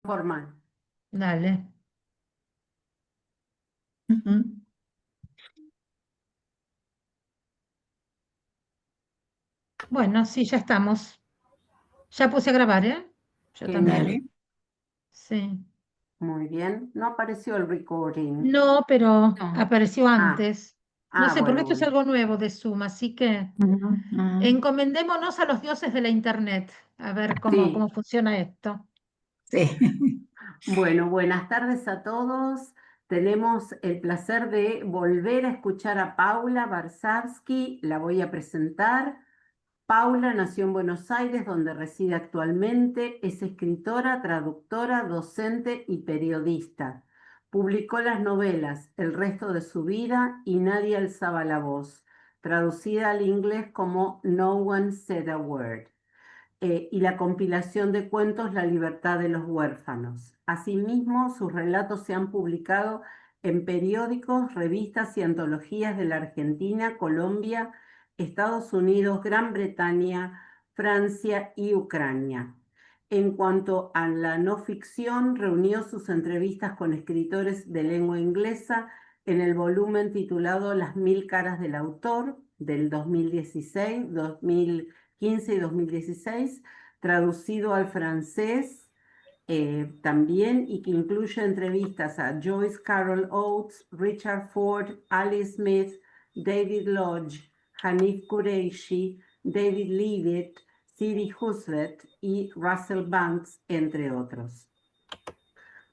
formal. Dale. Ujú. Bueno, sí, ya estamos. Ya puse a grabar, ¿eh? Yo Genial. también. Dale. Sí. Muy bien. No apareció el recording. No, pero No. apareció antes. No sé, porque Bueno, esto es bueno. algo nuevo de Zoom, así que Ujú, ujú. encomendémonos a los dioses de la internet, a ver cómo Sí. funciona esto. Sí. Bueno, buenas tardes a todos. Tenemos el placer de volver a escuchar a Paula Barsavsky. La voy a presentar. Paula nació en Buenos Aires, donde reside actualmente. Es escritora, traductora, docente y periodista. Publicó las novelas El resto de su vida y Nadie alzaba la voz, traducida al inglés como No One Said a Word, y la compilación de cuentos La libertad de los huérfanos. Asimismo, sus relatos se han publicado en periódicos, revistas y antologías de la Argentina, Colombia, Estados Unidos, Gran Bretaña, Francia y Ucrania. En cuanto a la no ficción, reunió sus entrevistas con escritores de lengua inglesa en el volumen titulado Las mil caras del autor del 2016, 2015 y 2016, traducido al francés también, y que incluye entrevistas a Joyce Carol Oates, Richard Ford, Ali Smith, David Lodge, Hanif Kureishi, David Leavitt, Siri Huslet y Russell Banks, entre otros.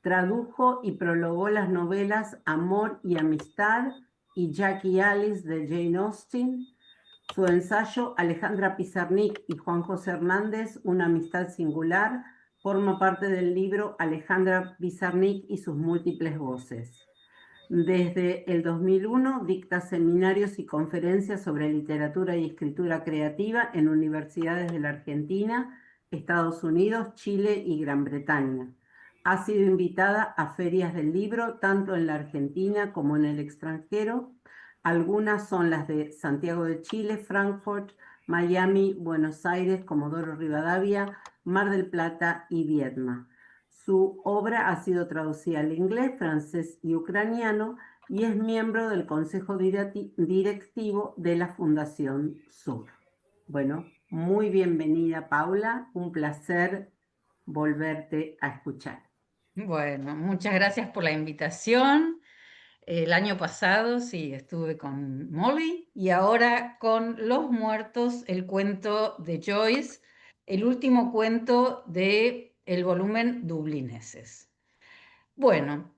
Tradujo y prologó las novelas Amor y Amistad y Jackie Alice de Jane Austen. Su ensayo Alejandra Pizarnik y Juan José Hernández, Una amistad singular, forma parte del libro Alejandra Pizarnik y sus múltiples voces. Desde el 2001 dicta seminarios y conferencias sobre literatura y escritura creativa en universidades de la Argentina, Estados Unidos, Chile y Gran Bretaña. Ha sido invitada a ferias del libro tanto en la Argentina como en el extranjero. Algunas son las de Santiago de Chile, Frankfurt, Miami, Buenos Aires, Comodoro Rivadavia, Mar del Plata y Viedma. Su obra ha sido traducida al inglés, francés y ucraniano y es miembro del Consejo Directivo de la Fundación Sur. Bueno, muy bienvenida, Paula. Un placer volverte a escuchar. Bueno, muchas gracias por la invitación. El año pasado sí estuve con Molly y ahora con Los Muertos, el cuento de Joyce, el último cuento de el volumen Dublineses. Bueno,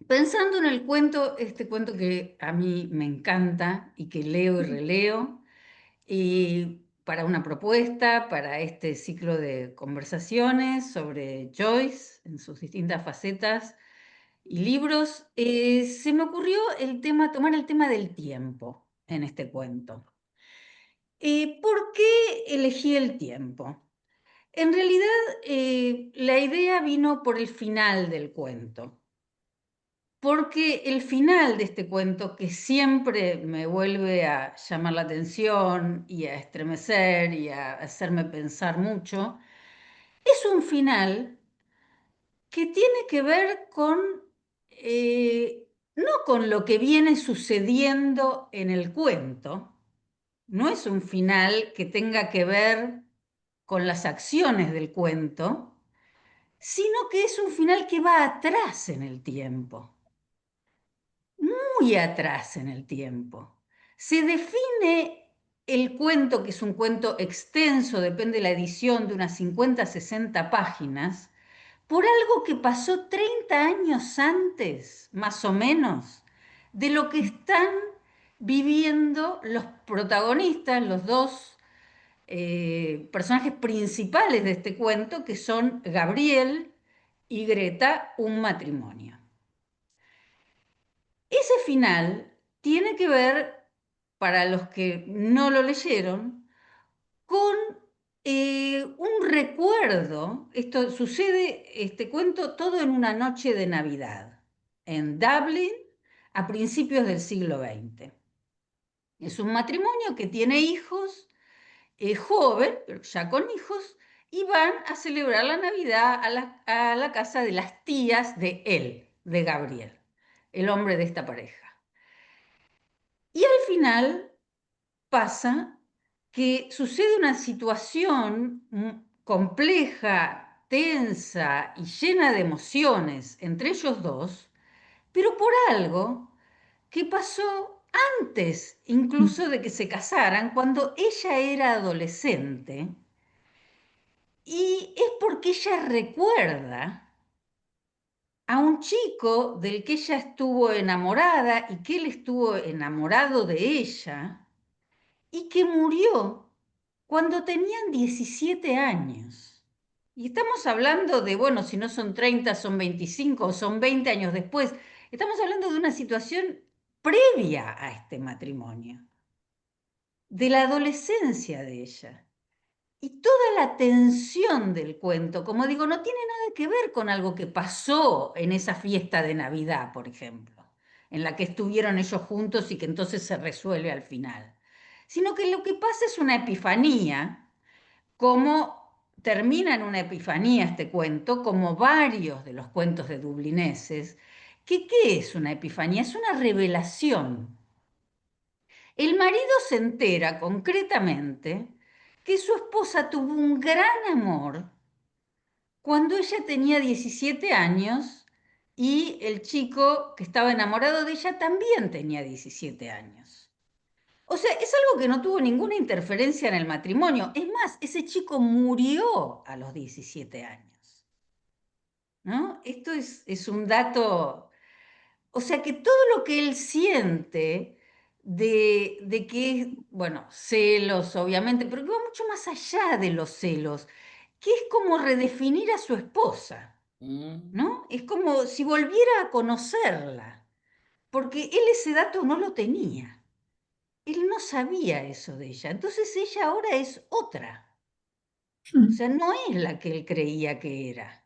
pensando en el cuento, este cuento que a mí me encanta y que leo y releo, y para una propuesta, para este ciclo de conversaciones sobre Joyce en sus distintas facetas y libros, se me ocurrió tomar el tema del tiempo en este cuento. ¿Por qué elegí el tiempo? En realidad, la idea vino por el final del cuento, porque el final de este cuento, que siempre me vuelve a llamar la atención y a estremecer y a hacerme pensar mucho, es un final que tiene que ver no con lo que viene sucediendo en el cuento, no es un final que tenga que ver con las acciones del cuento, sino que es un final que va atrás en el tiempo, muy atrás en el tiempo. Se define el cuento, que es un cuento extenso, depende de la edición, de unas 50, 60 páginas, por algo que pasó 30 años antes, más o menos, de lo que están viviendo los protagonistas, los dos personajes principales de este cuento, que son Gabriel y Greta, un matrimonio. Ese final tiene que ver, para los que no lo leyeron, con un recuerdo. Esto sucede, este cuento, todo en una noche de Navidad, en Dublín, a principios del siglo XX. Es un matrimonio que tiene hijos, joven, pero ya con hijos, y van a celebrar la Navidad a la casa de las tías de él, de Gabriel, el hombre de esta pareja. Y al final pasa que sucede una situación compleja, tensa y llena de emociones entre ellos dos, pero por algo que pasó antes incluso de que se casaran, cuando ella era adolescente, y es porque ella recuerda a un chico del que ella estuvo enamorada y que él estuvo enamorado de ella, y que murió cuando tenían 17 años. Y estamos hablando de, bueno, si no son 30, son 25 o son 20 años después. Estamos hablando de una situación previa a este matrimonio, de la adolescencia de ella. Y toda la tensión del cuento, como digo, no tiene nada que ver con algo que pasó en esa fiesta de Navidad, por ejemplo, en la que estuvieron ellos juntos y que entonces se resuelve al final, sino que lo que pasa es una epifanía, como termina en una epifanía este cuento, como varios de los cuentos de dublineses, que ¿qué es una epifanía? Es una revelación. El marido se entera concretamente que su esposa tuvo un gran amor cuando ella tenía 17 años y el chico que estaba enamorado de ella también tenía 17 años. O sea, es algo que no tuvo ninguna interferencia en el matrimonio. Es más, ese chico murió a los 17 años, ¿no? Esto es un dato. O sea que todo lo que él siente de que, bueno, celos, obviamente, pero que va mucho más allá de los celos, que es como redefinir a su esposa, ¿no? Es como si volviera a conocerla, porque él ese dato no lo tenía. Él no sabía eso de ella. Entonces ella ahora es otra. O sea, no es la que él creía que era.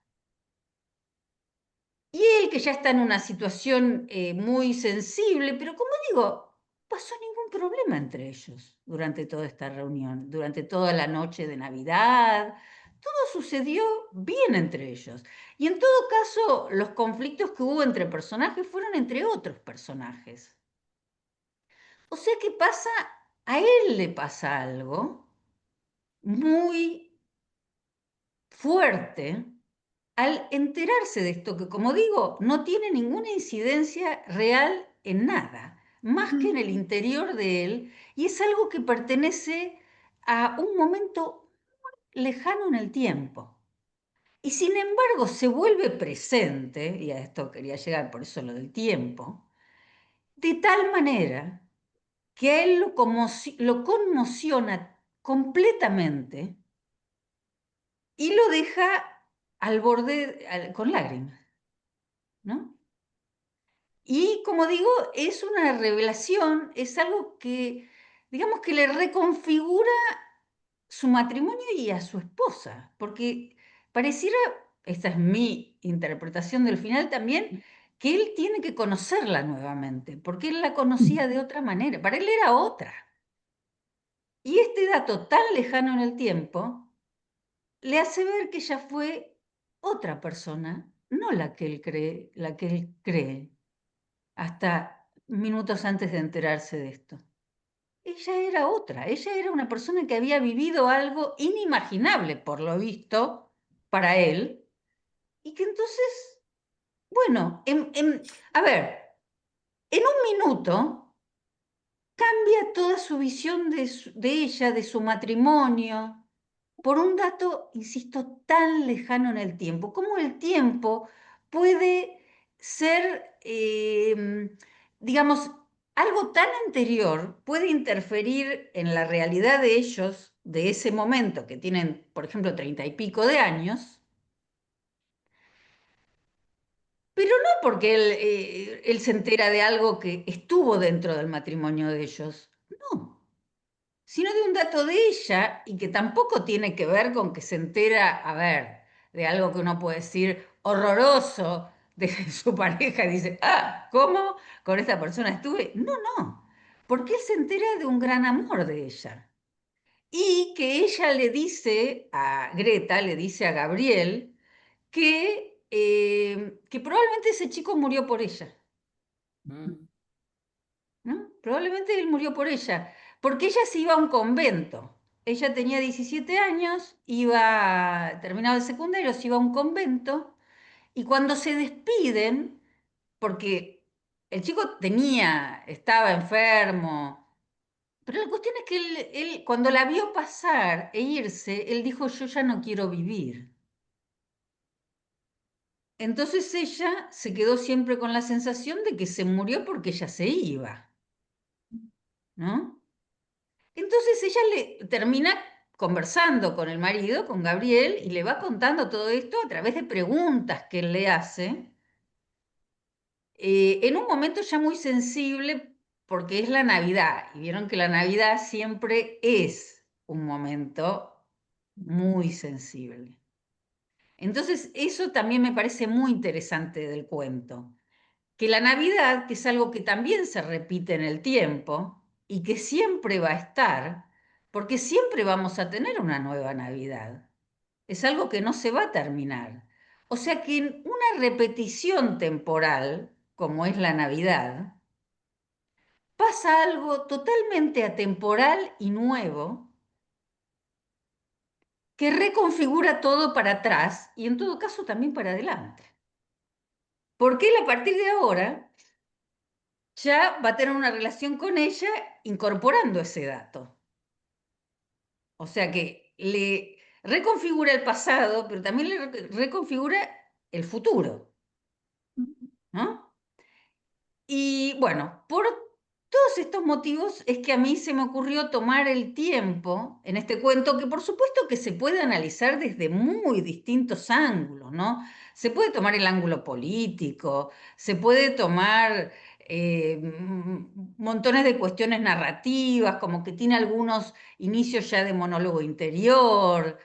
Y él, que ya está en una situación muy sensible, pero como digo, no pasó ningún problema entre ellos durante toda esta reunión, durante toda la noche de Navidad. Todo sucedió bien entre ellos. Y en todo caso, los conflictos que hubo entre personajes fueron entre otros personajes. O sea que pasa, a él le pasa algo muy fuerte al enterarse de esto, que como digo, no tiene ninguna incidencia real en nada, más que en el interior de él, y es algo que pertenece a un momento lejano en el tiempo. Y sin embargo se vuelve presente, y a esto quería llegar por eso lo del tiempo, de tal manera que a él lo conmociona completamente y lo deja al borde, con lágrimas, ¿no? Y como digo, es una revelación, es algo que, digamos que le reconfigura su matrimonio y a su esposa, porque pareciera, esta es mi interpretación del final también, que él tiene que conocerla nuevamente, porque él la conocía de otra manera, para él era otra. Y este dato tan lejano en el tiempo le hace ver que ella fue otra persona, no la que él cree hasta minutos antes de enterarse de esto. Ella era otra, ella era una persona que había vivido algo inimaginable, por lo visto, para él, y que entonces, bueno, a ver, en un minuto cambia toda su visión de ella, de su matrimonio, por un dato, insisto, tan lejano en el tiempo. Cómo el tiempo puede ser, digamos, algo tan anterior, puede interferir en la realidad de ellos, de ese momento, que tienen, por ejemplo, 30 y pico de años, pero no porque él se entera de algo que estuvo dentro del matrimonio de ellos. No, sino de un dato de ella y que tampoco tiene que ver con que se entera, a ver, de algo que uno puede decir horroroso de su pareja y dice, ah, ¿cómo? Con esta persona estuve. No, no, porque él se entera de un gran amor de ella. y que ella le dice a Greta, le dice a Gabriel, que probablemente ese chico murió por ella, ¿no? Probablemente él murió por ella, porque ella se iba a un convento. Ella tenía 17 años, terminaba el secundario, se iba a un convento, y cuando se despiden, porque el chico estaba enfermo, pero la cuestión es que él cuando la vio pasar e irse, él dijo, yo ya no quiero vivir. Entonces ella se quedó siempre con la sensación de que se murió porque ella se iba, ¿no? Entonces ella le termina conversando con el marido, con Gabriel, y le va contando todo esto a través de preguntas que él le hace, en un momento ya muy sensible porque es la Navidad, y vieron que la Navidad siempre es un momento muy sensible. Entonces eso también me parece muy interesante del cuento, que la Navidad, que es algo que también se repite en el tiempo y que siempre va a estar, porque siempre vamos a tener una nueva Navidad. Es algo que no se va a terminar. O sea que en una repetición temporal, como es la Navidad, pasa algo totalmente atemporal y nuevo que reconfigura todo para atrás y en todo caso también para adelante. Porque él a partir de ahora ya va a tener una relación con ella incorporando ese dato. O sea que le reconfigura el pasado, pero también le reconfigura el futuro, ¿no? Y bueno, por todos estos motivos es que a mí se me ocurrió tomar el tiempo en este cuento, que por supuesto que se puede analizar desde muy distintos ángulos, ¿no? Se puede tomar el ángulo político, se puede tomar montones de cuestiones narrativas, como que tiene algunos inicios ya de monólogo interior,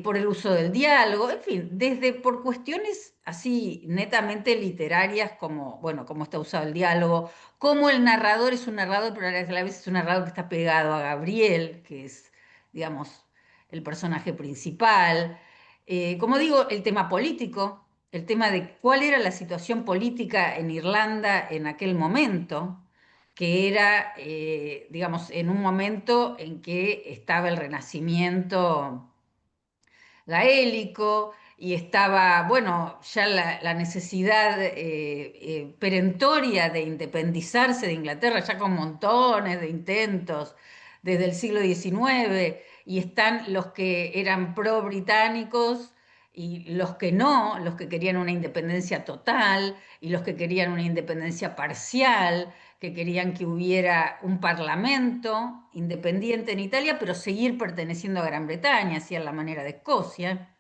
por el uso del diálogo, en fin, desde por cuestiones así netamente literarias como, bueno, cómo está usado el diálogo, cómo el narrador es un narrador, pero a la vez es un narrador que está pegado a Gabriel, que es, digamos, el personaje principal. Como digo, el tema político, el tema de cuál era la situación política en Irlanda en aquel momento, que era, digamos, en un momento en que estaba el Renacimiento gaélico y estaba, bueno, ya la necesidad perentoria de independizarse de Inglaterra, ya con montones de intentos desde el siglo XIX, y están los que eran pro-británicos y los que no, los que querían una independencia total y los que querían una independencia parcial, que querían que hubiera un parlamento independiente en Italia, pero seguir perteneciendo a Gran Bretaña, así a la manera de Escocia.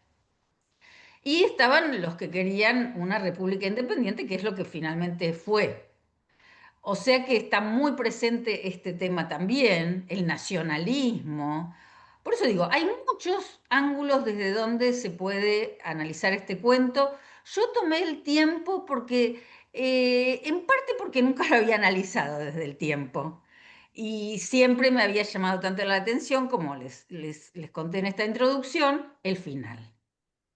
Y estaban los que querían una república independiente, que es lo que finalmente fue. O sea que está muy presente este tema también, el nacionalismo. Por eso digo, hay muchos ángulos desde donde se puede analizar este cuento. Yo tomé el tiempo porque, en parte porque nunca lo había analizado desde el tiempo. Y siempre me había llamado tanto la atención, como les conté en esta introducción, el final,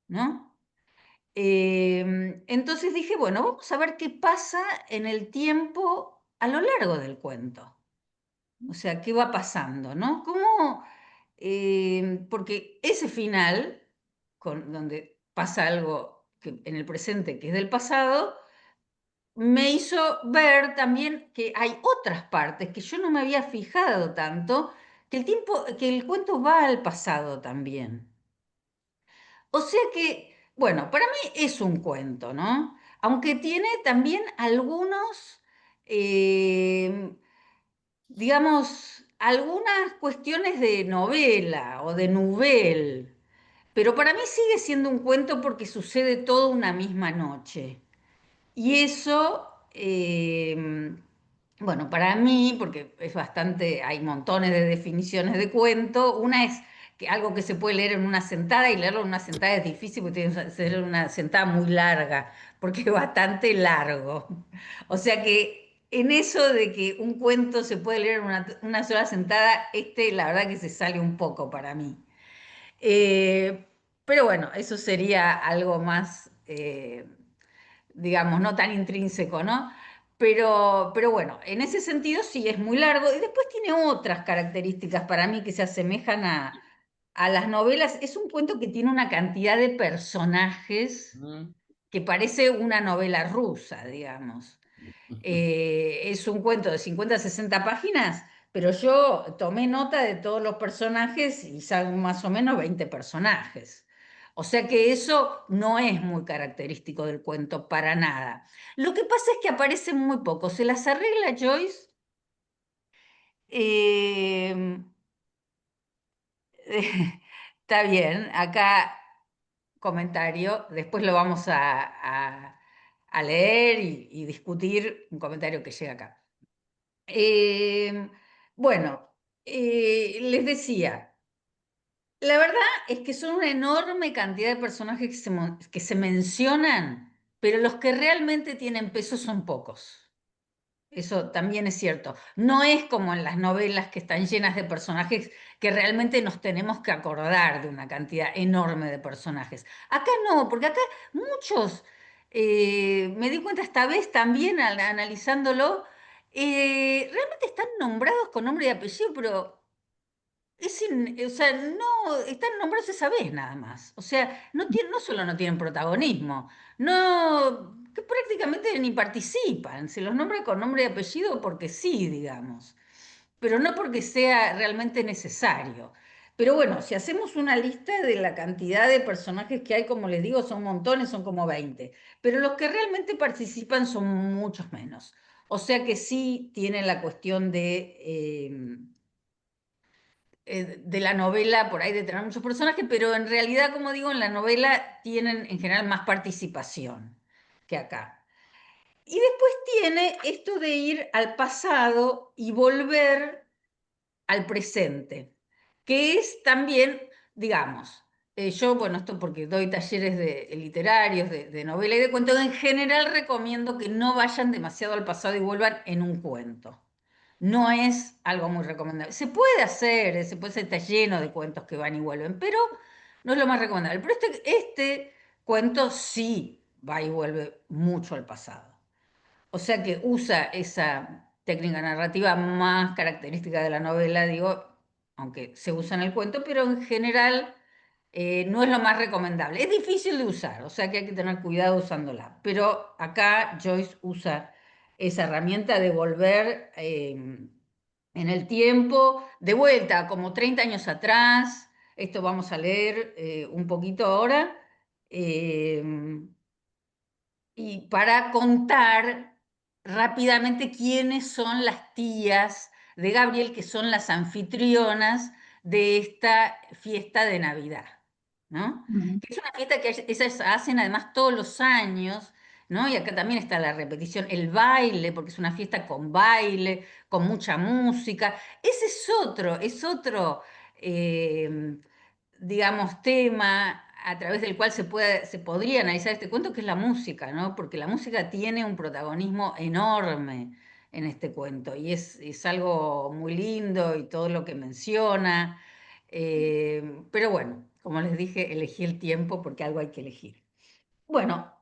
¿no? Entonces dije, bueno, vamos a ver qué pasa en el tiempo a lo largo del cuento. O sea, qué va pasando, ¿no? Porque ese final, donde pasa algo en el presente que es del pasado, me hizo ver también que hay otras partes que yo no me había fijado tanto, que el cuento va al pasado también. O sea que, bueno, para mí es un cuento, ¿no? Aunque tiene también algunos, digamos, algunas cuestiones de novela o de novel, pero para mí sigue siendo un cuento porque sucede toda una misma noche. Y eso, bueno, para mí, porque es bastante, hay montones de definiciones de cuento, una es que algo que se puede leer en una sentada, y leerlo en una sentada es difícil porque tiene que ser una sentada muy larga, porque es bastante largo. O sea que en eso de que un cuento se puede leer en una sola sentada, la verdad que se sale un poco para mí. Pero bueno, eso sería algo más, digamos, no tan intrínseco, ¿no? Pero bueno, en ese sentido sí es muy largo y después tiene otras características para mí que se asemejan a las novelas. Es un cuento que tiene una cantidad de personajes que parece una novela rusa, digamos. Es un cuento de 50 a 60 páginas, pero yo tomé nota de todos los personajes y son más o menos 20 personajes. O sea que eso no es muy característico del cuento para nada. Lo que pasa es que aparecen muy pocos. Se las arregla Joyce. eh, Está bien, acá comentario, después lo vamos a leer y discutir un comentario que llega acá. Eh, bueno, les decía, la verdad es que son una enorme cantidad de personajes que se mencionan, pero los que realmente tienen peso son pocos. Eso también es cierto. No es como en las novelas que están llenas de personajes que realmente nos tenemos que acordar de una cantidad enorme de personajes. Acá no, porque acá muchos, me di cuenta esta vez también analizándolo, realmente están nombrados con nombre y apellido, pero o sea, no están nombrados esa vez nada más. O sea, no solo no tienen protagonismo, no, que prácticamente ni participan. Se los nombra con nombre y apellido porque sí, digamos, pero no porque sea realmente necesario. Pero bueno, si hacemos una lista de la cantidad de personajes que hay, como les digo, son montones, son como 20, pero los que realmente participan son muchos menos. O sea que sí tiene la cuestión de la novela, por ahí de tener muchos personajes, pero en realidad, como digo, en la novela tienen en general más participación que acá. Y después tiene esto de ir al pasado y volver al presente, que es también, digamos, yo, bueno, esto porque doy talleres literarios, de novela y de cuento, en general recomiendo que no vayan demasiado al pasado y vuelvan en un cuento. No es algo muy recomendable. Se puede hacer, se puede ser, está lleno de cuentos que van y vuelven, pero no es lo más recomendable. Pero este cuento sí va y vuelve mucho al pasado. O sea que usa esa técnica narrativa más característica de la novela, digo, aunque se usa en el cuento, pero en general no es lo más recomendable. Es difícil de usar, o sea que hay que tener cuidado usándola. Pero acá Joyce usa esa herramienta de volver en el tiempo, de vuelta, como 30 años atrás. Esto vamos a leer un poquito ahora. eh, y para contar rápidamente quiénes son las tías de Gabriel, que son las anfitrionas de esta fiesta de Navidad, ¿no? Ujú. Que es una fiesta que ellas hacen además todos los años, ¿no? Y acá también está la repetición, el baile, porque es una fiesta con baile, con mucha música. Ese es otro, eh, digamos, tema a través del cual se podría analizar este cuento, que es la música, ¿no? Porque la música tiene un protagonismo enorme en este cuento y es algo muy lindo y todo lo que menciona. Pero bueno, como les dije, elegí el tiempo porque algo hay que elegir. Bueno,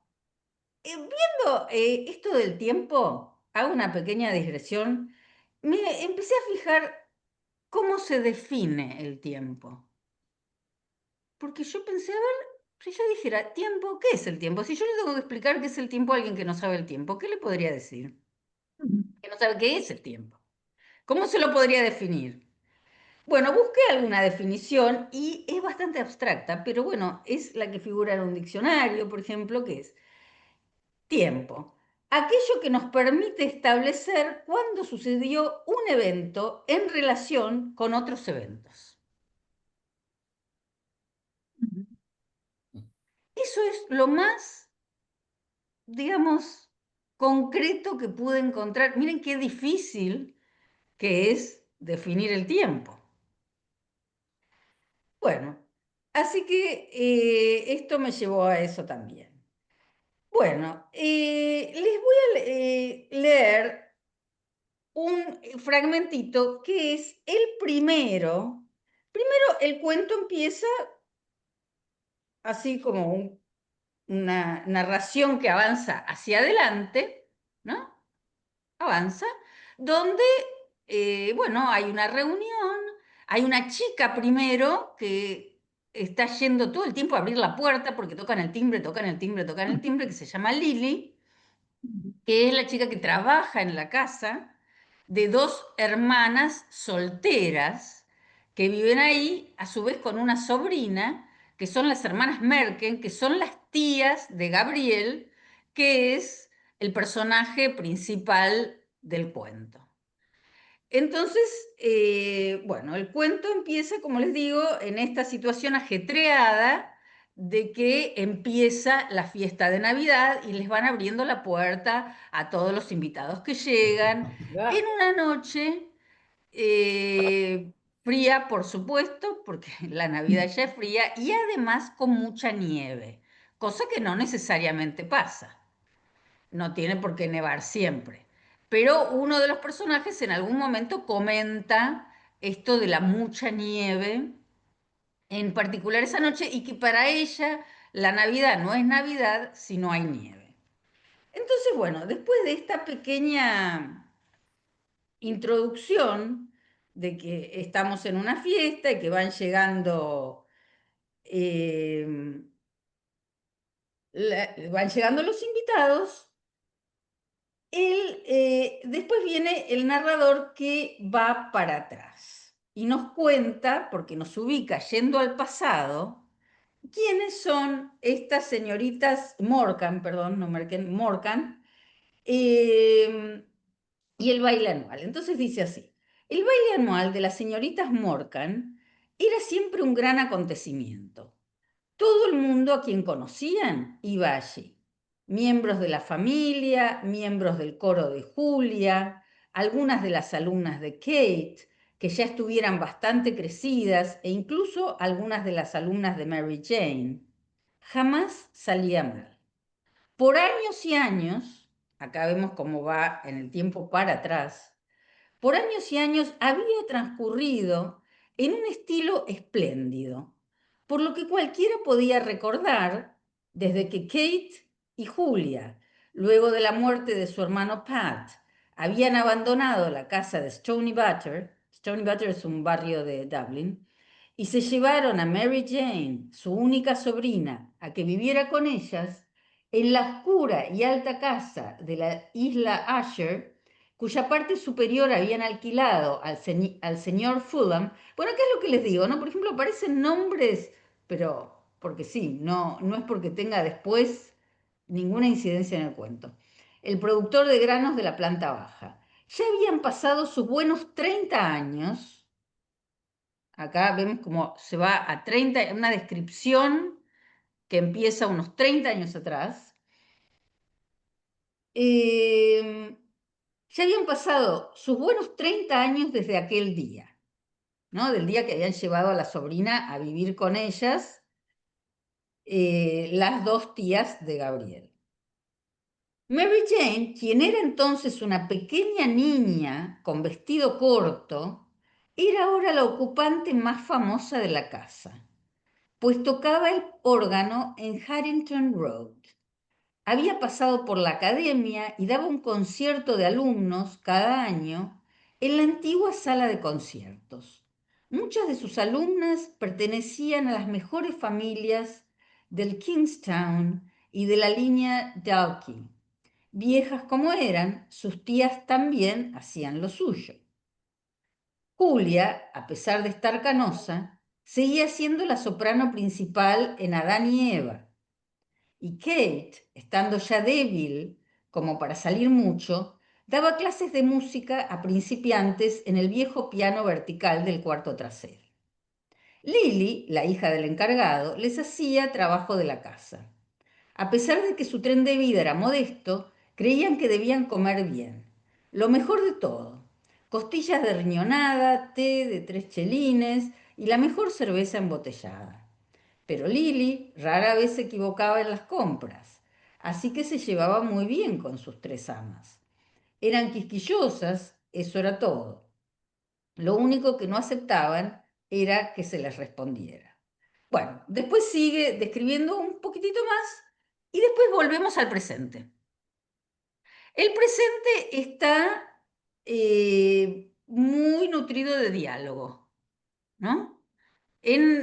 viendo esto del tiempo, hago una pequeña digresión. Me empecé a fijar cómo se define el tiempo. Porque yo pensé, a ver, si yo dijera tiempo, ¿qué es el tiempo? Si yo le tengo que explicar qué es el tiempo a alguien que no sabe el tiempo, ¿qué le podría decir? Que no sabe qué es el tiempo. ¿Cómo se lo podría definir? Bueno, busqué alguna definición y es bastante abstracta, pero bueno, es la que figura en un diccionario, por ejemplo, que es tiempo. Aquello que nos permite establecer cuándo sucedió un evento en relación con otros eventos. Ujú. Eso es lo más, digamos, concreto que pude encontrar. Miren qué difícil que es definir el tiempo. Bueno, así que esto me llevó a eso también. Bueno, les voy a leer fragmentito que es el primero. Primero el cuento empieza así como una narración que avanza hacia adelante, ¿no? Avanza, donde, bueno, hay una reunión, hay una chica primero que está yendo todo el tiempo a abrir la puerta porque tocan el timbre, tocan el timbre, tocan el timbre, que se llama Lily, que es la chica que trabaja en la casa de dos hermanas solteras que viven ahí, a su vez con una sobrina, que son las hermanas Merken, que son las tías de Gabriel, que es el personaje principal del cuento. Entonces, bueno, el cuento empieza, como les digo, en esta situación ajetreada de que empieza la fiesta de Navidad y les van abriendo la puerta a todos los invitados que llegan en una noche fría, por supuesto, porque la Navidad ya es fría, y además con mucha nieve, cosa que no necesariamente pasa. No tiene por qué nevar siempre. Pero uno de los personajes en algún momento comenta esto de la mucha nieve, en particular esa noche, y que para ella la Navidad no es Navidad si no hay nieve. Entonces, bueno, después de esta pequeña introducción de que estamos en una fiesta y que van llegando, van llegando los invitados. Después viene el narrador que va para atrás y nos cuenta, porque nos ubica yendo al pasado, quiénes son estas señoritas Morgan, perdón, no Merken, Morgan, y el baile anual. Entonces dice así, el baile anual de las señoritas Morgan era siempre un gran acontecimiento. Todo el mundo a quien conocían iba allí. Miembros de la familia, miembros del coro de Julia, algunas de las alumnas de Kate, que ya estuvieran bastante crecidas, e incluso algunas de las alumnas de Mary Jane. Jamás salía mal. Por años y años, acá vemos cómo va en el tiempo para atrás, por años y años había transcurrido en un estilo espléndido, por lo que cualquiera podía recordar desde que Kate y Julia, luego de la muerte de su hermano Pat, habían abandonado la casa de Stony Butter es un barrio de Dublin, y se llevaron a Mary Jane, su única sobrina, a que viviera con ellas, en la oscura y alta casa de la isla Usher, cuya parte superior habían alquilado al señor Fulham. Bueno, ¿qué es lo que les digo? ¿No? Por ejemplo, aparecen nombres, pero porque sí, no es porque tenga después ninguna incidencia en el cuento. El productor de granos de la planta baja. Ya habían pasado sus buenos 30 años. Acá vemos cómo se va a 30, una descripción que empieza unos 30 años atrás. Ya habían pasado sus buenos 30 años desde aquel día, ¿no? Del día que habían llevado a la sobrina a vivir con ellas, las dos tías de Gabriel. Mary Jane, quien era entonces una pequeña niña con vestido corto, era ahora la ocupante más famosa de la casa, pues tocaba el órgano en Harrington Road. Había pasado por la academia y daba un concierto de alumnos cada año en la antigua sala de conciertos. Muchas de sus alumnas pertenecían a las mejores familias del Kingstown y de la línea Dalkey. Viejas como eran, sus tías también hacían lo suyo. Julia, a pesar de estar canosa, seguía siendo la soprano principal en Adán y Eva. Y Kate, estando ya débil como para salir mucho, daba clases de música a principiantes en el viejo piano vertical del cuarto trasero. Lily, la hija del encargado, les hacía trabajo de la casa. A pesar de que su tren de vida era modesto, creían que debían comer bien. Lo mejor de todo: costillas de riñonada, té de 3 chelines y la mejor cerveza embotellada. Pero Lily rara vez se equivocaba en las compras, así que se llevaba muy bien con sus 3 amas. Eran quisquillosas, Eso era todo. Lo único que no aceptaban era que se les respondiera. Bueno, después sigue describiendo un poquitito más y después volvemos al presente. El presente está muy nutrido de diálogo, ¿no?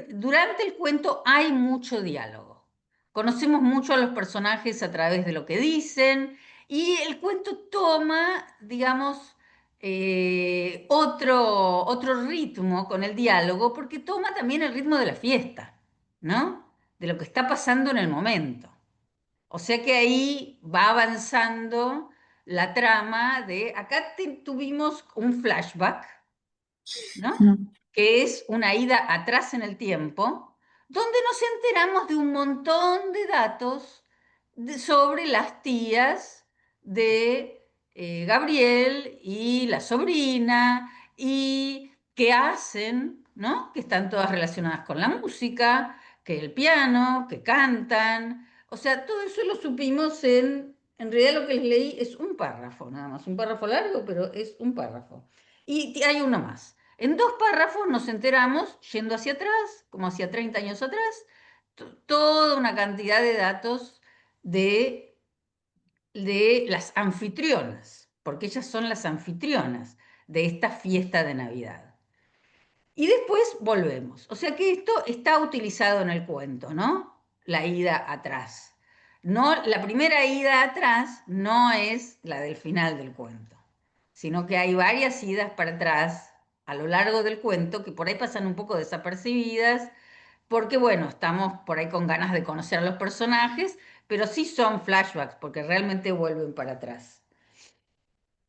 Durante el cuento hay mucho diálogo. Conocemos mucho a los personajes a través de lo que dicen y el cuento toma, digamos, otro ritmo con el diálogo porque toma también el ritmo de la fiesta, ¿no? De lo que está pasando en el momento. O sea que ahí va avanzando la trama de, acá tuvimos un flashback, ¿no? Mm. Que es una ida atrás en el tiempo, donde nos enteramos de un montón de datos sobre las tías de Gabriel y la sobrina y qué hacen, ¿no? Que están todas relacionadas con la música, que el piano, que cantan. O sea, todo eso lo supimos en realidad lo que les leí es un párrafo, nada más, un párrafo largo, pero es un párrafo. Y hay uno más. En 2 párrafos nos enteramos, yendo hacia atrás, como hacia 30 años atrás, toda una cantidad de datos de las anfitrionas, porque ellas son las anfitrionas de esta fiesta de Navidad. Y después volvemos. O sea que esto está utilizado en el cuento, ¿no? La ida atrás. No, la primera ida atrás no es la del final del cuento, sino que hay varias idas para atrás a lo largo del cuento que por ahí pasan un poco desapercibidas, porque bueno, estamos por ahí con ganas de conocer a los personajes, pero sí son flashbacks, porque realmente vuelven para atrás.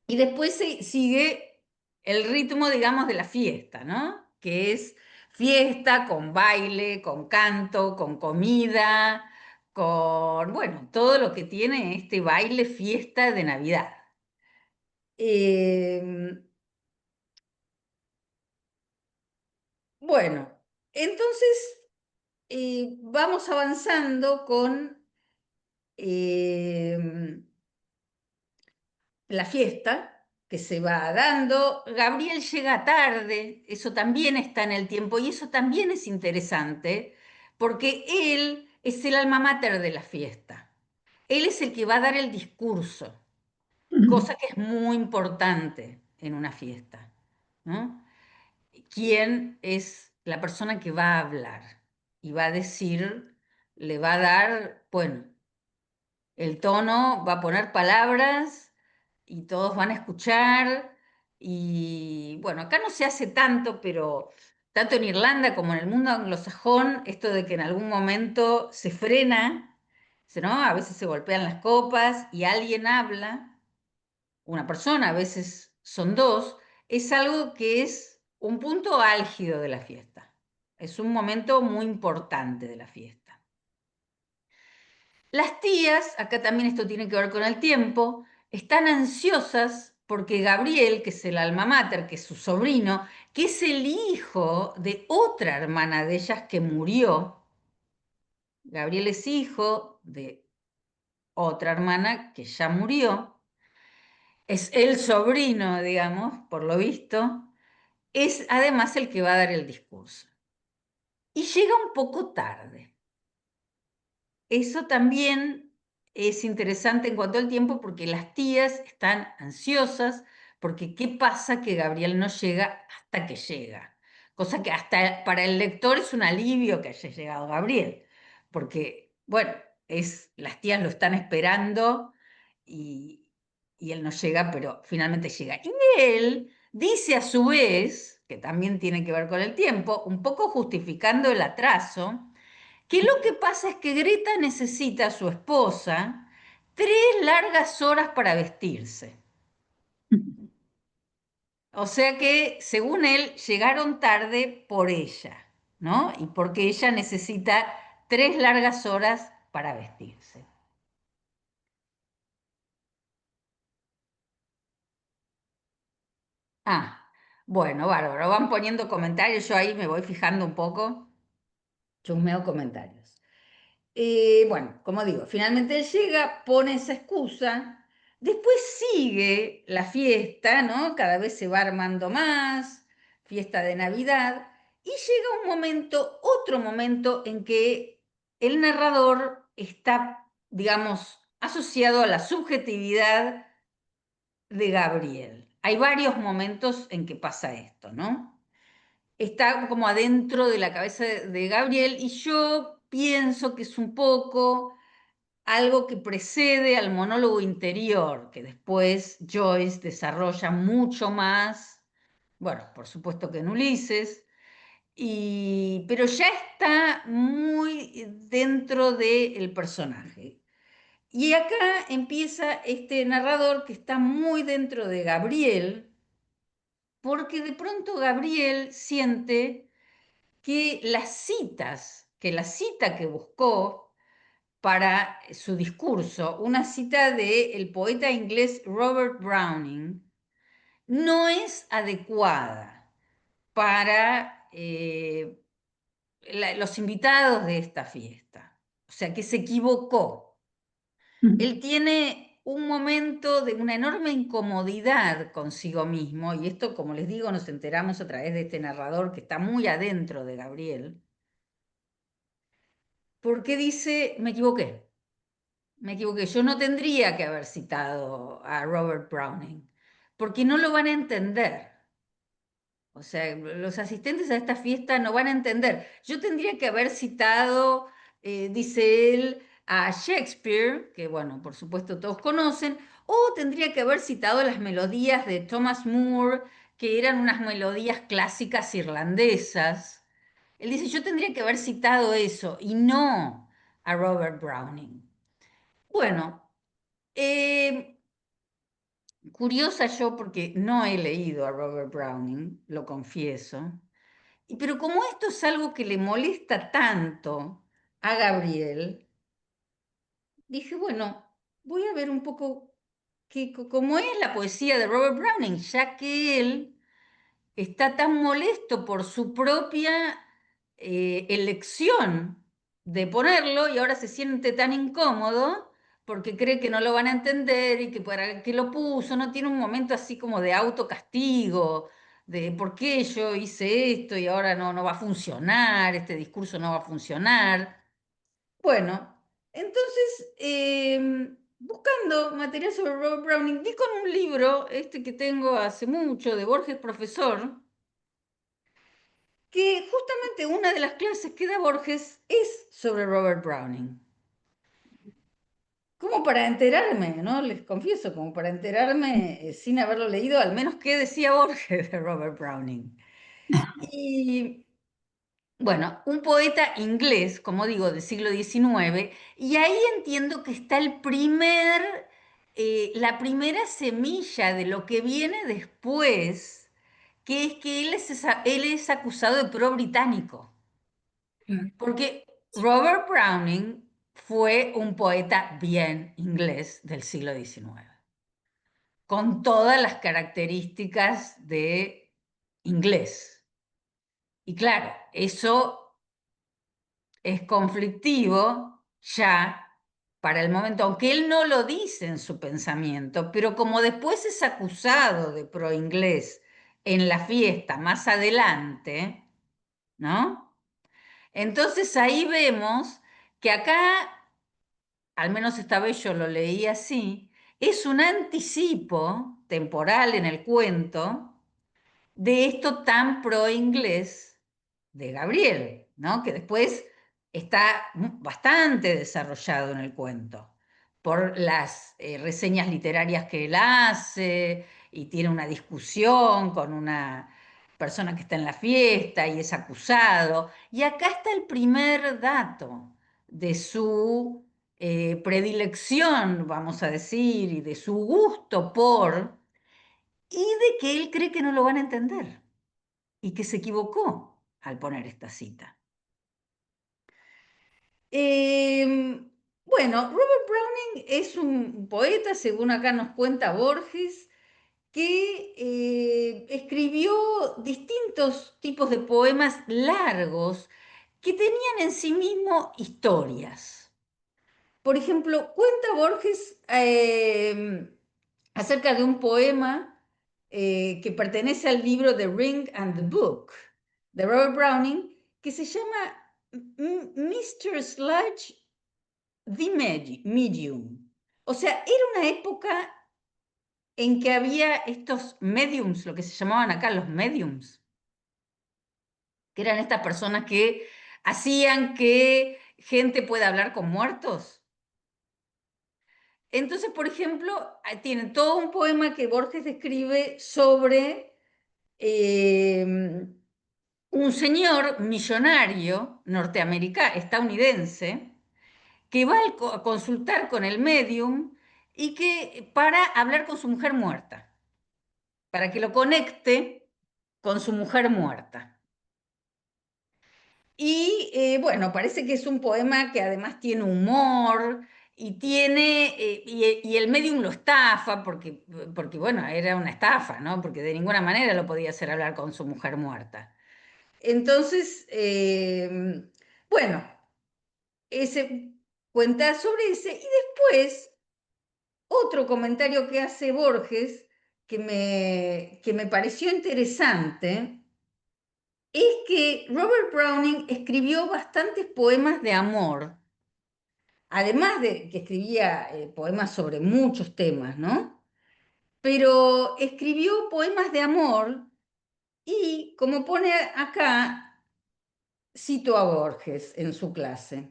Y después sigue el ritmo, digamos, de la fiesta, ¿no? Que es fiesta con baile, con canto, con comida, con, bueno, todo lo que tiene este baile fiesta de Navidad. Eh, bueno, entonces vamos avanzando con eh, la fiesta que se va dando. Gabriel llega tarde, eso también está en el tiempo y eso también es interesante porque él es el alma mater de la fiesta. Él es el que va a dar el discurso, cosa que es muy importante en una fiesta, ¿no? ¿Quién es la persona que va a hablar y va a decir, le va a dar, bueno, el tono, va a poner palabras y todos van a escuchar. Y bueno, acá no se hace tanto, pero tanto en Irlanda como en el mundo anglosajón, esto de que en algún momento se frena, ¿no? A veces se golpean las copas y alguien habla, una persona, a veces son dos, es algo que es un punto álgido de la fiesta. Es un momento muy importante de la fiesta. Las tías, acá también esto tiene que ver con el tiempo, están ansiosas porque Gabriel, que es el alma mater, que es su sobrino, que es el hijo de otra hermana de ellas que murió. Gabriel es hijo de otra hermana que ya murió. Es el sobrino, digamos, por lo visto. Es además el que va a dar el discurso. Y llega un poco tarde. Eso también es interesante en cuanto al tiempo porque las tías están ansiosas porque ¿qué pasa que Gabriel no llega hasta que llega? Cosa que hasta para el lector es un alivio que haya llegado Gabriel, porque, bueno, las tías lo están esperando y, y él no llega, pero finalmente llega. Y él dice a su vez, que también tiene que ver con el tiempo, un poco justificando el atraso, que lo que pasa es que Greta necesita a su esposa 3 largas horas para vestirse. O sea que, según él, llegaron tarde por ella, ¿no? Y porque ella necesita 3 largas horas para vestirse. Ah, bueno, bárbaro. Van poniendo comentarios, yo ahí me voy fijando un poco, chusmeo comentarios. Bueno, como digo, finalmente él llega, pone esa excusa Después sigue la fiesta, ¿no? Cada vez se va armando más, fiesta de Navidad, y llega un momento, otro momento en que el narrador está, digamos, asociado a la subjetividad de Gabriel. Hay varios momentos en que pasa esto, ¿no? Está como adentro de la cabeza de Gabriel y yo pienso que es un poco algo que precede al monólogo interior, que después Joyce desarrolla mucho más, bueno, por supuesto que en Ulises, pero ya está muy dentro del personaje. Y acá empieza este narrador que está muy dentro de Gabriel, porque de pronto Gabriel siente que la cita que buscó para su discurso, una cita del poeta inglés Robert Browning, no es adecuada para los invitados de esta fiesta. O sea, que se equivocó. Él tiene un momento de una enorme incomodidad consigo mismo, y esto, como les digo, nos enteramos a través de este narrador que está muy adentro de Gabriel, porque dice, me equivoqué. Me equivoqué, yo no tendría que haber citado a Robert Browning, porque no lo van a entender. O sea, los asistentes a esta fiesta no van a entender. Yo tendría que haber citado, dice él, a Shakespeare, que bueno, por supuesto todos conocen, o tendría que haber citado las melodías de Thomas Moore, que eran unas melodías clásicas irlandesas. Él dice, yo tendría que haber citado eso y no a Robert Browning. Bueno, eh, curiosa yo porque no he leído a Robert Browning, lo confieso, pero como esto es algo que le molesta tanto a Gabriel, dije, bueno, voy a ver un poco cómo es la poesía de Robert Browning, ya que él está tan molesto por su propia elección de ponerlo y ahora se siente tan incómodo porque cree que no lo van a entender y que para qué lo puso, no tiene un momento así como de autocastigo, de por qué yo hice esto y ahora no va a funcionar, este discurso no va a funcionar. Bueno, entonces, buscando material sobre Robert Browning, di con un libro, este que tengo hace mucho, de Borges Profesor, que justamente una de las clases que da Borges es sobre Robert Browning. Como para enterarme, ¿no? Les confieso, como para enterarme sin haberlo leído, al menos qué decía Borges de Robert Browning. Y bueno, un poeta inglés, como digo, del siglo XIX, y ahí entiendo que está la primera semilla de lo que viene después, que es que él es acusado de pro-británico. Porque Robert Browning fue un poeta bien inglés del siglo XIX, con todas las características de inglés. Y claro, eso es conflictivo ya para el momento, aunque él no lo dice en su pensamiento, pero como después es acusado de pro-inglés en la fiesta más adelante, ¿no? Entonces ahí vemos que acá, al menos esta vez yo lo leí así, es un anticipo temporal en el cuento de esto tan pro-inglés de Gabriel, ¿no? Que después está bastante desarrollado en el cuento por las reseñas literarias que él hace y tiene una discusión con una persona que está en la fiesta y es acusado. Y acá está el primer dato de su predilección, vamos a decir, y de su gusto por, y de que él cree que no lo van a entender y que se equivocó al poner esta cita. Bueno, Robert Browning es un poeta, según acá nos cuenta Borges, que escribió distintos tipos de poemas largos que tenían en sí mismo historias. Por ejemplo, cuenta Borges acerca de un poema que pertenece al libro The Ring and the Book de Robert Browning, que se llama Mr. Sludge the Medium. O sea, era una época en que había estos mediums, lo que se llamaban acá los mediums, que eran estas personas que hacían que gente pueda hablar con muertos. Entonces, por ejemplo, tiene todo un poema que Borges describe sobre un señor millonario norteamericano, estadounidense, que va a consultar con el medium y que para hablar con su mujer muerta, para que lo conecte con su mujer muerta. Y bueno, parece que es un poema que además tiene humor y tiene, y el medium lo estafa porque, bueno, era una estafa, ¿no? Porque de ninguna manera lo podía hacer hablar con su mujer muerta. Entonces, bueno, ese cuenta sobre ese. Y después, otro comentario que hace Borges que me pareció interesante es que Robert Browning escribió bastantes poemas de amor, además de que escribía poemas sobre muchos temas, ¿no? Pero escribió poemas de amor y, como pone acá, cito a Borges en su clase.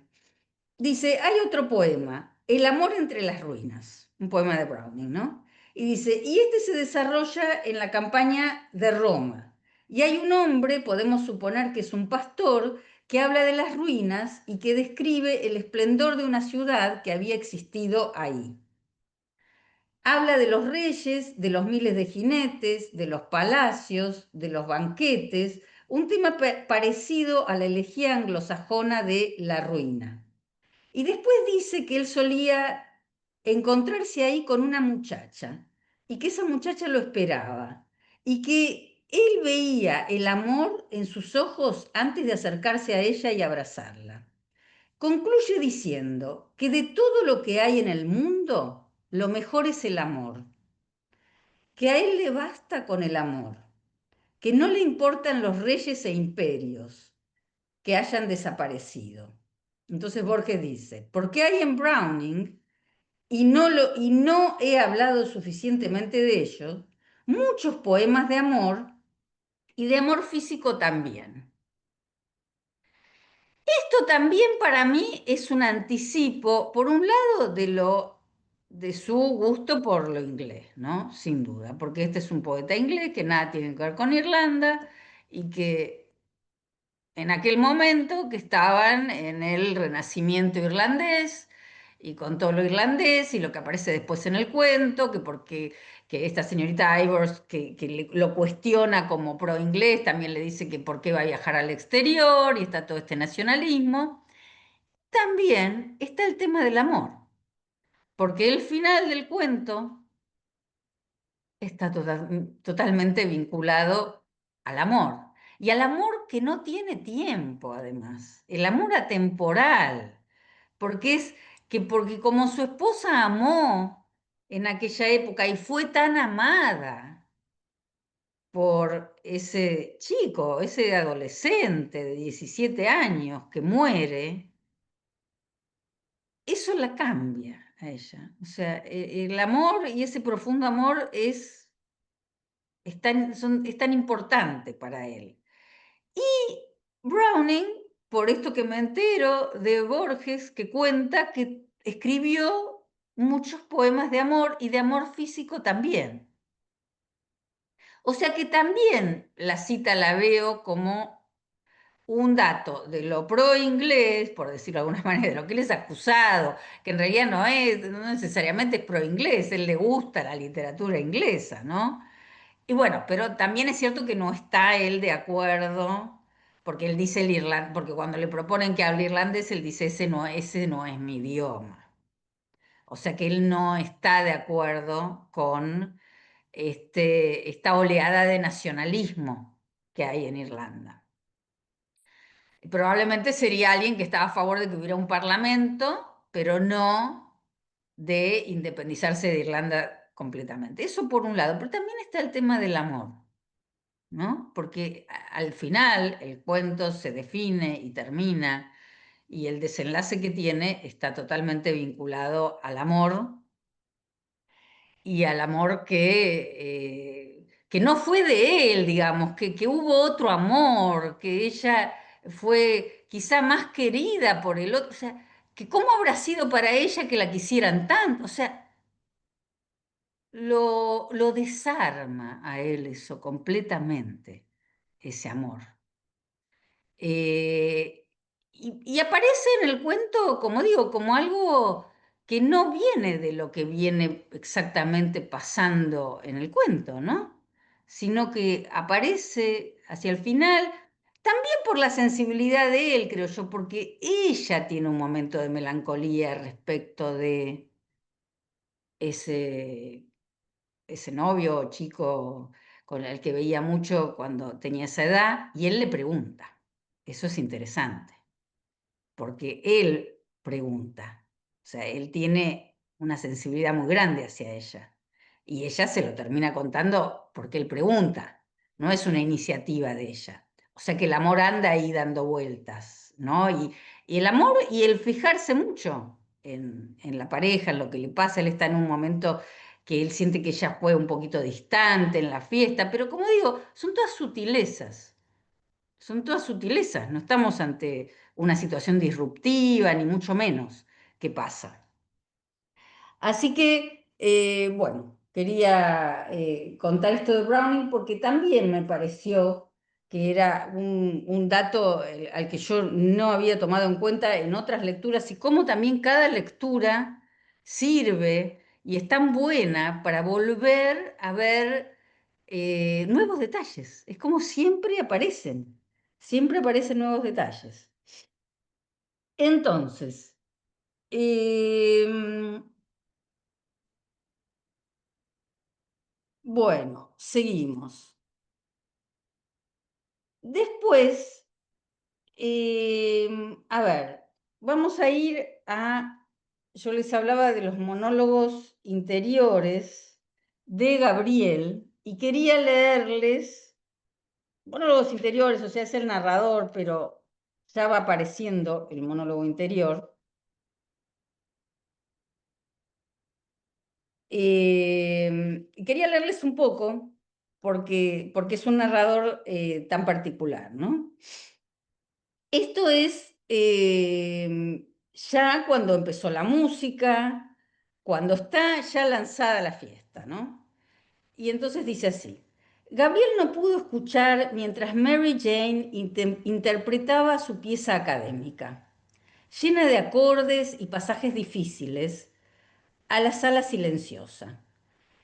Dice, hay otro poema, El amor entre las ruinas, un poema de Browning, ¿no? Y dice, y este se desarrolla en la campaña de Roma. Y hay un hombre, podemos suponer que es un pastor, que habla de las ruinas y que describe el esplendor de una ciudad que había existido ahí. Habla de los reyes, de los miles de jinetes, de los palacios, de los banquetes, un tema parecido a la elegía anglosajona de la ruina. Y después dice que él solía encontrarse ahí con una muchacha y que esa muchacha lo esperaba y que él veía el amor en sus ojos antes de acercarse a ella y abrazarla. Concluye diciendo que de todo lo que hay en el mundo, lo mejor es el amor, que a él le basta con el amor, que no le importan los reyes e imperios que hayan desaparecido. Entonces Borges dice, porque hay en Browning, y no he hablado suficientemente de ellos, muchos poemas de amor y de amor físico también. Esto también para mí es un anticipo, por un lado, de su gusto por lo inglés, ¿no? Sin duda, porque este es un poeta inglés que nada tiene que ver con Irlanda y que en aquel momento que estaban en el Renacimiento irlandés y con todo lo irlandés y lo que aparece después en el cuento, que esta señorita Ivors lo cuestiona como pro inglés, también le dice que por qué va a viajar al exterior y está todo este nacionalismo. También está el tema del amor, porque el final del cuento está totalmente vinculado al amor. Y al amor que no tiene tiempo, además. El amor atemporal. Porque porque como su esposa amó en aquella época y fue tan amada por ese chico, ese adolescente de 17 años que muere, eso la cambia a ella. O sea, el amor y ese profundo amor es tan importante para él. Y Browning, por esto que me entero de Borges, que cuenta que escribió muchos poemas de amor y de amor físico también. O sea que también la cita la veo como un dato de lo pro-inglés, por decirlo de alguna manera, de lo que él es acusado, que en realidad no necesariamente es pro-inglés, él le gusta la literatura inglesa, ¿no? Y bueno, pero también es cierto que no está él de acuerdo, porque él dice el irlandés, porque cuando le proponen que hable irlandés, él dice, ese no es mi idioma. O sea que él no está de acuerdo con esta oleada de nacionalismo que hay en Irlanda. Probablemente sería alguien que estaba a favor de que hubiera un parlamento, pero no de independizarse de Irlanda completamente. Eso por un lado, pero también está el tema del amor, ¿no? Porque al final el cuento se define y termina y el desenlace que tiene está totalmente vinculado al amor y al amor que no fue de él, digamos, que hubo otro amor, que ella fue quizá más querida por el otro, o sea, que cómo habrá sido para ella que la quisieran tanto, o sea, lo desarma a él eso completamente, ese amor. Y aparece en el cuento, como digo, como algo que no viene de lo que viene exactamente pasando en el cuento, ¿no? Sino que aparece hacia el final, también por la sensibilidad de él, creo yo, porque ella tiene un momento de melancolía respecto de ese, ese novio o chico con el que veía mucho cuando tenía esa edad, y él le pregunta. Eso es interesante porque él pregunta, o sea, él tiene una sensibilidad muy grande hacia ella y ella se lo termina contando porque él pregunta, no es una iniciativa de ella. O sea que el amor anda ahí dando vueltas, ¿no? Y el amor y el fijarse mucho en la pareja, en lo que le pasa, él está en un momento que él siente que ella fue un poquito distante en la fiesta, pero como digo, son todas sutilezas. Son todas sutilezas, no estamos ante una situación disruptiva, ni mucho menos, que pasa. Así que, bueno, quería contar esto de Browning porque también me pareció que era un dato al que yo no había tomado en cuenta en otras lecturas y cómo también cada lectura sirve y es tan buena para volver a ver nuevos detalles. Es como siempre aparecen nuevos detalles. Entonces, em, bueno, seguimos. Después, a ver, vamos a ir yo les hablaba de los monólogos interiores de Gabriel y quería leerles monólogos interiores, o sea, es el narrador, pero ya va apareciendo el monólogo interior. Quería leerles un poco porque es un narrador tan particular, ¿no? Esto es ya cuando empezó la música, cuando está ya lanzada la fiesta, ¿no? Y entonces dice así: Gabriel no pudo escuchar mientras Mary Jane interpretaba su pieza académica, llena de acordes y pasajes difíciles, a la sala silenciosa.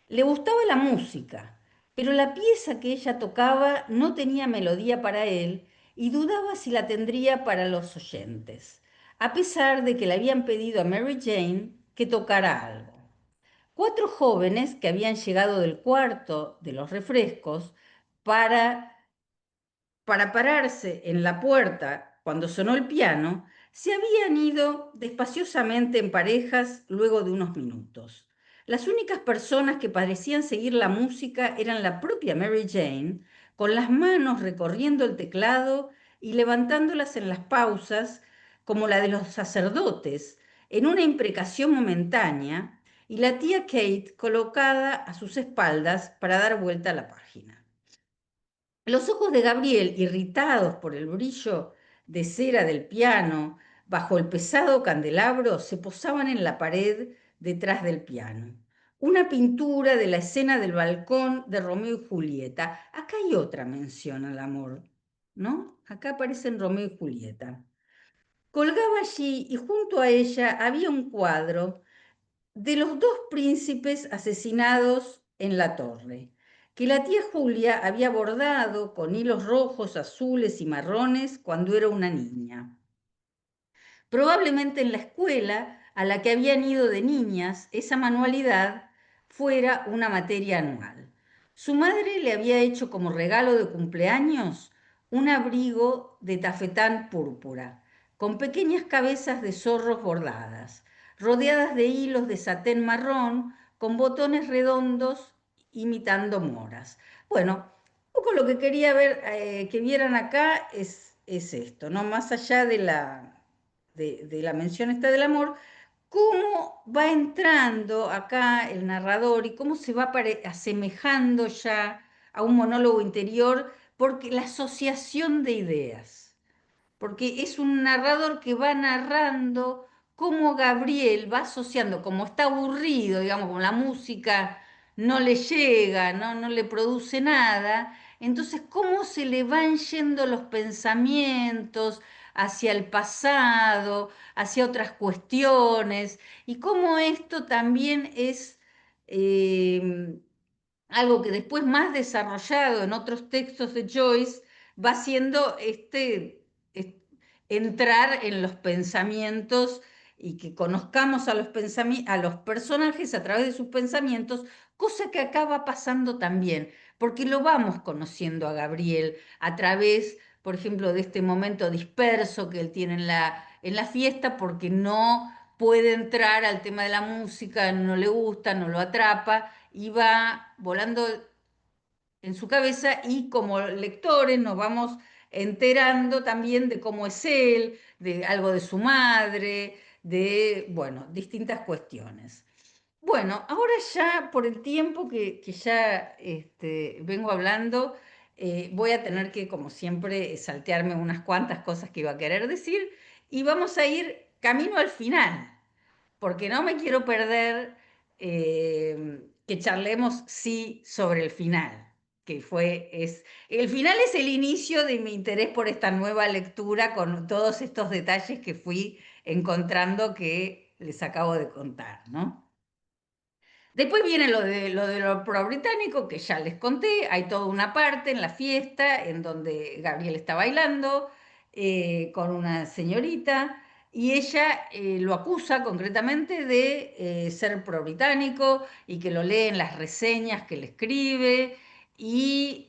Le gustaba la música, pero la pieza que ella tocaba no tenía melodía para él y dudaba si la tendría para los oyentes, a pesar de que le habían pedido a Mary Jane que tocara algo. Cuatro jóvenes que habían llegado del cuarto de los refrescos para pararse en la puerta cuando sonó el piano, se habían ido despaciosamente en parejas luego de unos minutos. Las únicas personas que parecían seguir la música eran la propia Mary Jane, con las manos recorriendo el teclado y levantándolas en las pausas, como la de los sacerdotes, en una imprecación momentánea, y la tía Kate colocada a sus espaldas para dar vuelta a la página. Los ojos de Gabriel, irritados por el brillo de cera del piano bajo el pesado candelabro, se posaban en la pared detrás del piano. Una pintura de la escena del balcón de Romeo y Julieta. Acá hay otra mención al amor, ¿no? Acá aparecen Romeo y Julieta. Colgaba allí y junto a ella había un cuadro de los dos príncipes asesinados en la torre, que la tía Julia había bordado con hilos rojos, azules y marrones cuando era una niña. Probablemente en la escuela a la que habían ido de niñas, esa manualidad fuera una materia anual. Su madre le había hecho como regalo de cumpleaños un abrigo de tafetán púrpura, con pequeñas cabezas de zorros bordadas, rodeadas de hilos de satén marrón con botones redondos imitando moras. Bueno, un poco lo que quería ver, que vieran acá es esto, ¿no? Más allá de la mención esta del amor, cómo va entrando acá el narrador y cómo se va asemejando ya a un monólogo interior, porque la asociación de ideas, porque es un narrador que va narrando cómo Gabriel va asociando, como está aburrido, digamos, como la música no le llega, no le produce nada, entonces cómo se le van yendo los pensamientos hacia el pasado, hacia otras cuestiones, y cómo esto también es algo que después más desarrollado en otros textos de Joyce va siendo entrar en los pensamientos y que conozcamos a a los personajes a través de sus pensamientos, cosa que acaba pasando también, porque lo vamos conociendo a Gabriel a través, por ejemplo, de este momento disperso que él tiene en la fiesta, porque no puede entrar al tema de la música, no le gusta, no lo atrapa, y va volando en su cabeza, y como lectores nos vamos enterando también de cómo es él, de algo de su madre, de, bueno, distintas cuestiones. Bueno, ahora ya por el tiempo que ya vengo hablando, voy a tener que, como siempre, saltearme unas cuantas cosas que iba a querer decir, y vamos a ir camino al final, porque no me quiero perder que charlemos, sí, sobre el final, el final es el inicio de mi interés por esta nueva lectura, con todos estos detalles que fui encontrando que les acabo de contar, ¿no? Después viene lo pro-británico, que ya les conté. Hay toda una parte en la fiesta en donde Gabriel está bailando con una señorita, y ella lo acusa concretamente de ser pro-británico, y que lo lee en las reseñas que le escribe, y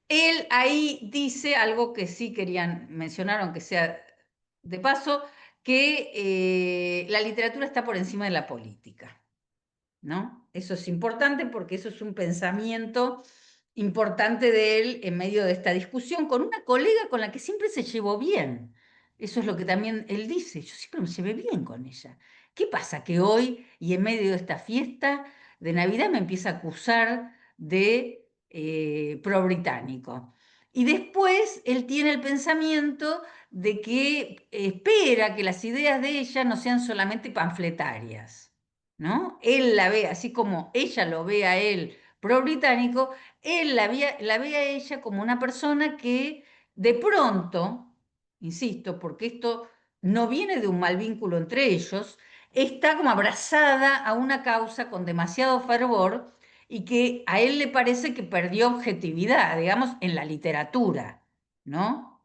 él ahí dice algo que sí querían mencionar, aunque sea de paso, que la literatura está por encima de la política, ¿no? Eso es importante, porque eso es un pensamiento importante de él en medio de esta discusión con una colega con la que siempre se llevó bien. Eso es lo que también él dice: yo siempre me llevé bien con ella. ¿Qué pasa que hoy, y en medio de esta fiesta de Navidad, me empieza a acusar de pro-británico? Y después él tiene el pensamiento de que espera que las ideas de ella no sean solamente panfletarias, ¿no? Él la ve, así como ella lo ve a él pro-británico, él la ve a ella como una persona que de pronto, insisto, porque esto no viene de un mal vínculo entre ellos, está como abrazada a una causa con demasiado fervor, y que a él le parece que perdió objetividad, digamos, en la literatura, ¿no?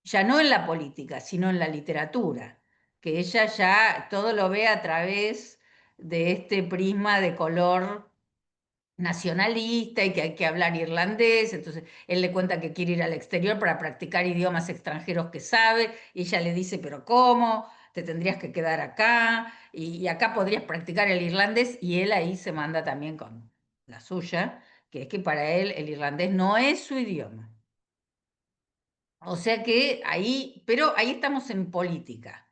Ya no en la política, sino en la literatura, que ella ya todo lo ve a través de este prisma de color nacionalista, y que hay que hablar irlandés. Entonces él le cuenta que quiere ir al exterior para practicar idiomas extranjeros que sabe, y ella le dice: pero ¿cómo? Te tendrías que quedar acá, y acá podrías practicar el irlandés, y él ahí se manda también con la suya, que es que para él el irlandés no es su idioma. O sea que ahí, pero ahí estamos en política.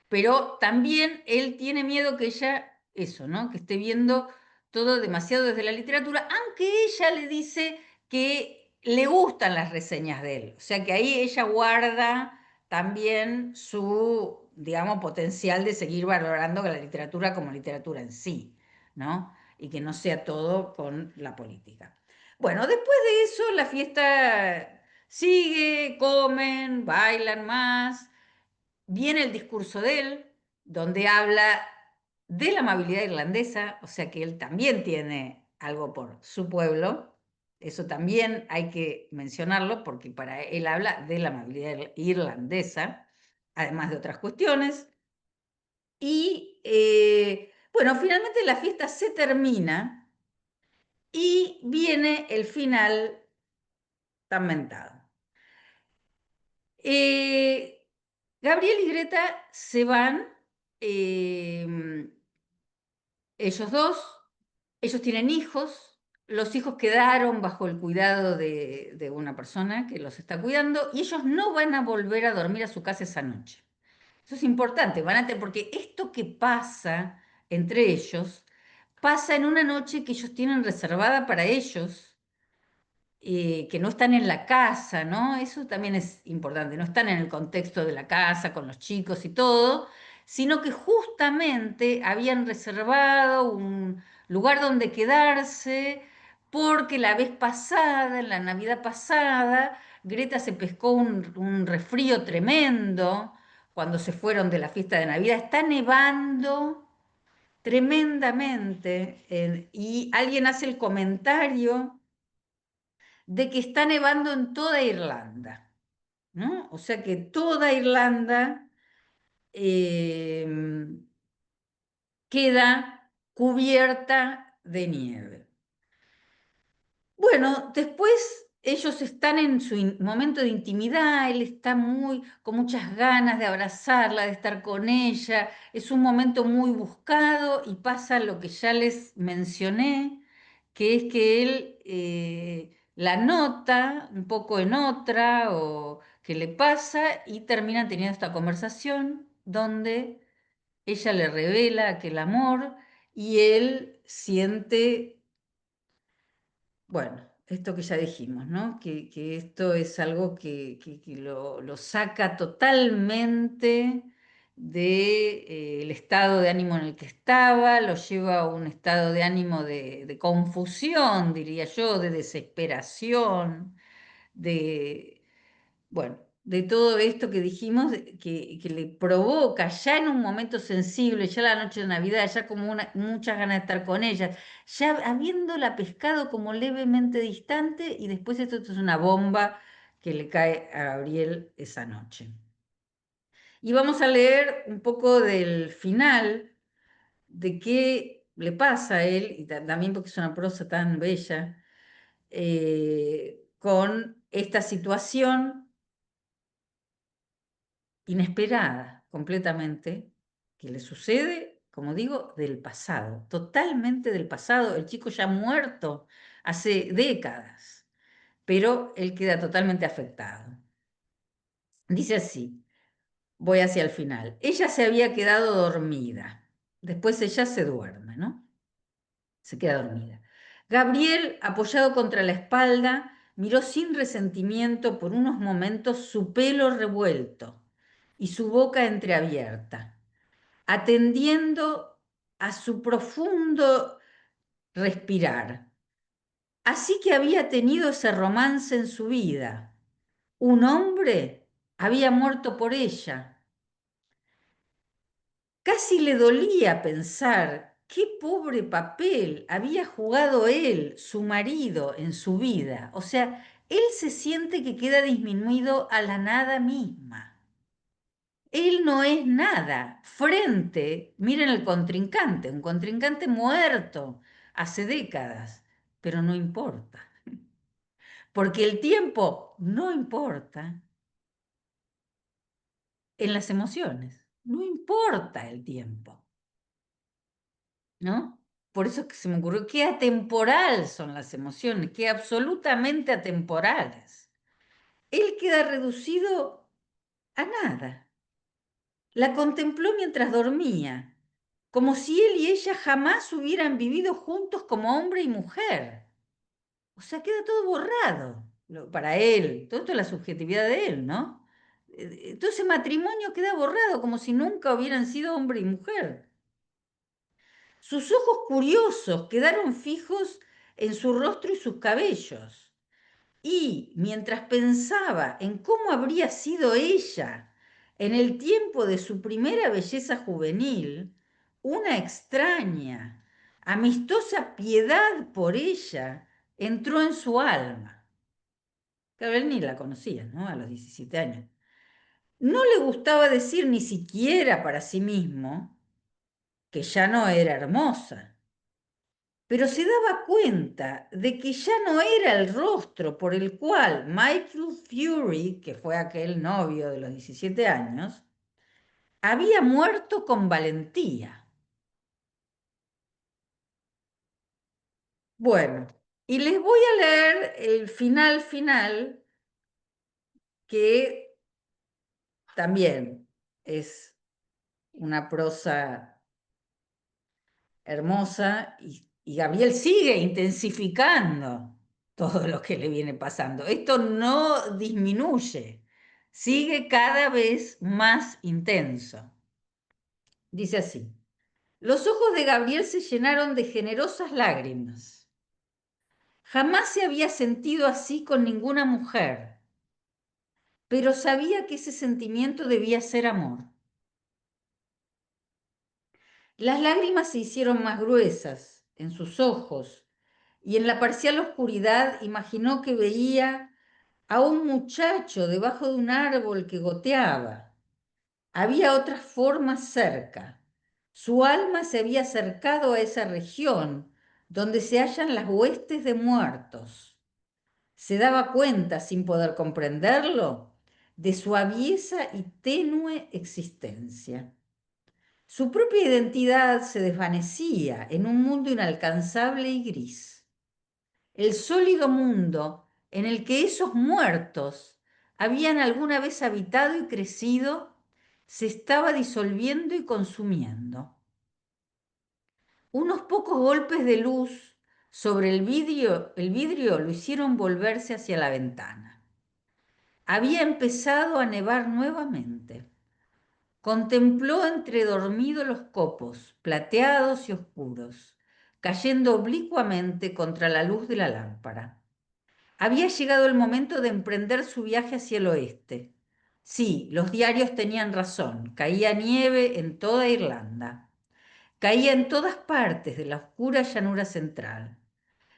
Pero también él tiene miedo que ella, eso, ¿no? Que esté viendo todo demasiado desde la literatura, aunque ella le dice que le gustan las reseñas de él. O sea que ahí ella guarda también su, digamos, potencial de seguir valorando la literatura como literatura en sí, ¿no? Y que no sea todo con la política. Bueno, después de eso la fiesta sigue, comen, bailan más. Viene el discurso de él, donde habla de la amabilidad irlandesa, o sea que él también tiene algo por su pueblo. Eso también hay que mencionarlo, porque para él habla de la amabilidad irlandesa, además de otras cuestiones. Y bueno, finalmente la fiesta se termina y viene el final tan mentado. Gabriel y Greta se van, ellos dos, ellos tienen hijos, los hijos quedaron bajo el cuidado de una persona que los está cuidando y ellos no van a volver a dormir a su casa esa noche. Eso es importante, porque esto que pasa entre ellos pasa en una noche que ellos tienen reservada para ellos, que no están en la casa, ¿no? Eso también es importante, no están en el contexto de la casa con los chicos y todo, sino que justamente habían reservado un lugar donde quedarse, porque la vez pasada, en la Navidad pasada, Greta se pescó un resfrío tremendo cuando se fueron de la fiesta de Navidad. Está nevando tremendamente, y alguien hace el comentario de que está nevando en toda Irlanda, ¿no? O sea que toda Irlanda eh, queda cubierta de nieve. Bueno, después ellos están en su momento de intimidad, él está con muchas ganas de abrazarla, de estar con ella, es un momento muy buscado y pasa lo que ya les mencioné, que es que él la nota un poco en otra o que le pasa y terminan teniendo esta conversación donde ella le revela aquel amor y él siente, bueno, esto que ya dijimos, ¿no? Que esto es algo que lo saca totalmente del estado de ánimo en el que estaba, lo lleva a un estado de ánimo de confusión, diría yo, de desesperación, de, bueno, de todo esto que dijimos, que le provoca ya en un momento sensible, ya la noche de Navidad, ya como muchas ganas de estar con ella, ya habiéndola pescado como levemente distante, y después esto es una bomba que le cae a Gabriel esa noche. Y vamos a leer un poco del final, de qué le pasa a él, y también porque es una prosa tan bella, con esta situación inesperada completamente, que le sucede, como digo, del pasado, totalmente del pasado, el chico ya muerto hace décadas, pero él queda totalmente afectado. Dice así, voy hacia el final, ella se había quedado dormida, después ella se duerme, ¿no? Se queda dormida. Gabriel, apoyado contra la espalda, miró sin resentimiento por unos momentos su pelo revuelto y su boca entreabierta, atendiendo a su profundo respirar. Así que había tenido ese romance en su vida. Un hombre había muerto por ella. Casi le dolía pensar qué pobre papel había jugado él, su marido, en su vida. O sea, él se siente que queda disminuido a la nada misma. Él no es nada. Miren el contrincante, un contrincante muerto hace décadas, pero no importa, porque el tiempo no importa en las emociones, no importa el tiempo, ¿no? Por eso es que se me ocurrió qué atemporal son las emociones, qué absolutamente atemporales. Él queda reducido a nada. La contempló mientras dormía, como si él y ella jamás hubieran vivido juntos como hombre y mujer. O sea, queda todo borrado para él, todo esto es la subjetividad de él, ¿no? Todo ese matrimonio queda borrado, como si nunca hubieran sido hombre y mujer. Sus ojos curiosos quedaron fijos en su rostro y sus cabellos. Y mientras pensaba en cómo habría sido ella en el tiempo de su primera belleza juvenil, una extraña, amistosa piedad por ella entró en su alma. Claro, él ni la conocía, ¿no? A los 17 años. No le gustaba decir ni siquiera para sí mismo que ya no era hermosa, pero se daba cuenta de que ya no era el rostro por el cual Michael Fury, que fue aquel novio de los 17 años, había muerto con valentía. Bueno, y les voy a leer el final, que también es una prosa hermosa y Gabriel sigue intensificando todo lo que le viene pasando. Esto no disminuye, sigue cada vez más intenso. Dice así: los ojos de Gabriel se llenaron de generosas lágrimas. Jamás se había sentido así con ninguna mujer, pero sabía que ese sentimiento debía ser amor. Las lágrimas se hicieron más gruesas en sus ojos y en la parcial oscuridad imaginó que veía a un muchacho debajo de un árbol que goteaba. Había otras formas cerca. Su alma se había acercado a esa región donde se hallan las huestes de muertos. Se daba cuenta, sin poder comprenderlo, de su aviesa y tenue existencia. Su propia identidad se desvanecía en un mundo inalcanzable y gris. El sólido mundo en el que esos muertos habían alguna vez habitado y crecido se estaba disolviendo y consumiendo. Unos pocos golpes de luz sobre el vidrio lo hicieron volverse hacia la ventana. Había empezado a nevar nuevamente. Contempló entredormido los copos, plateados y oscuros, cayendo oblicuamente contra la luz de la lámpara. Había llegado el momento de emprender su viaje hacia el oeste. Sí, los diarios tenían razón, caía nieve en toda Irlanda. Caía en todas partes de la oscura llanura central,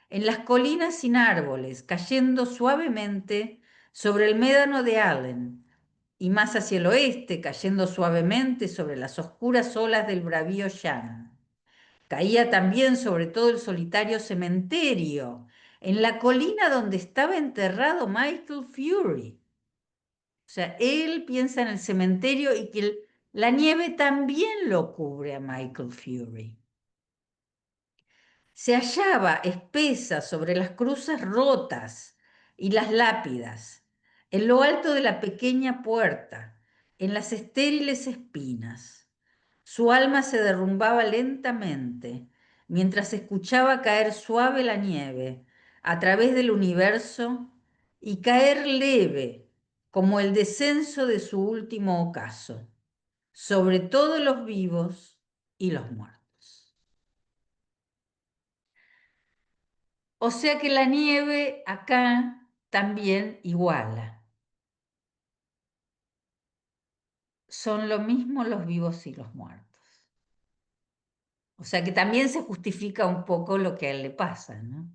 en las colinas sin árboles, cayendo suavemente sobre el médano de Allen, y más hacia el oeste, cayendo suavemente sobre las oscuras olas del bravío Shannon. Caía también sobre todo el solitario cementerio, en la colina donde estaba enterrado Michael Fury. O sea, él piensa en el cementerio y que la nieve también lo cubre a Michael Fury. Se hallaba espesa sobre las cruces rotas y las lápidas, en lo alto de la pequeña puerta, en las estériles espinas. Su alma se derrumbaba lentamente mientras escuchaba caer suave la nieve a través del universo y caer leve como el descenso de su último ocaso, sobre todos los vivos y los muertos. O sea que la nieve acá también iguala. Son lo mismo los vivos y los muertos. O sea que también se justifica un poco lo que a él le pasa, ¿no?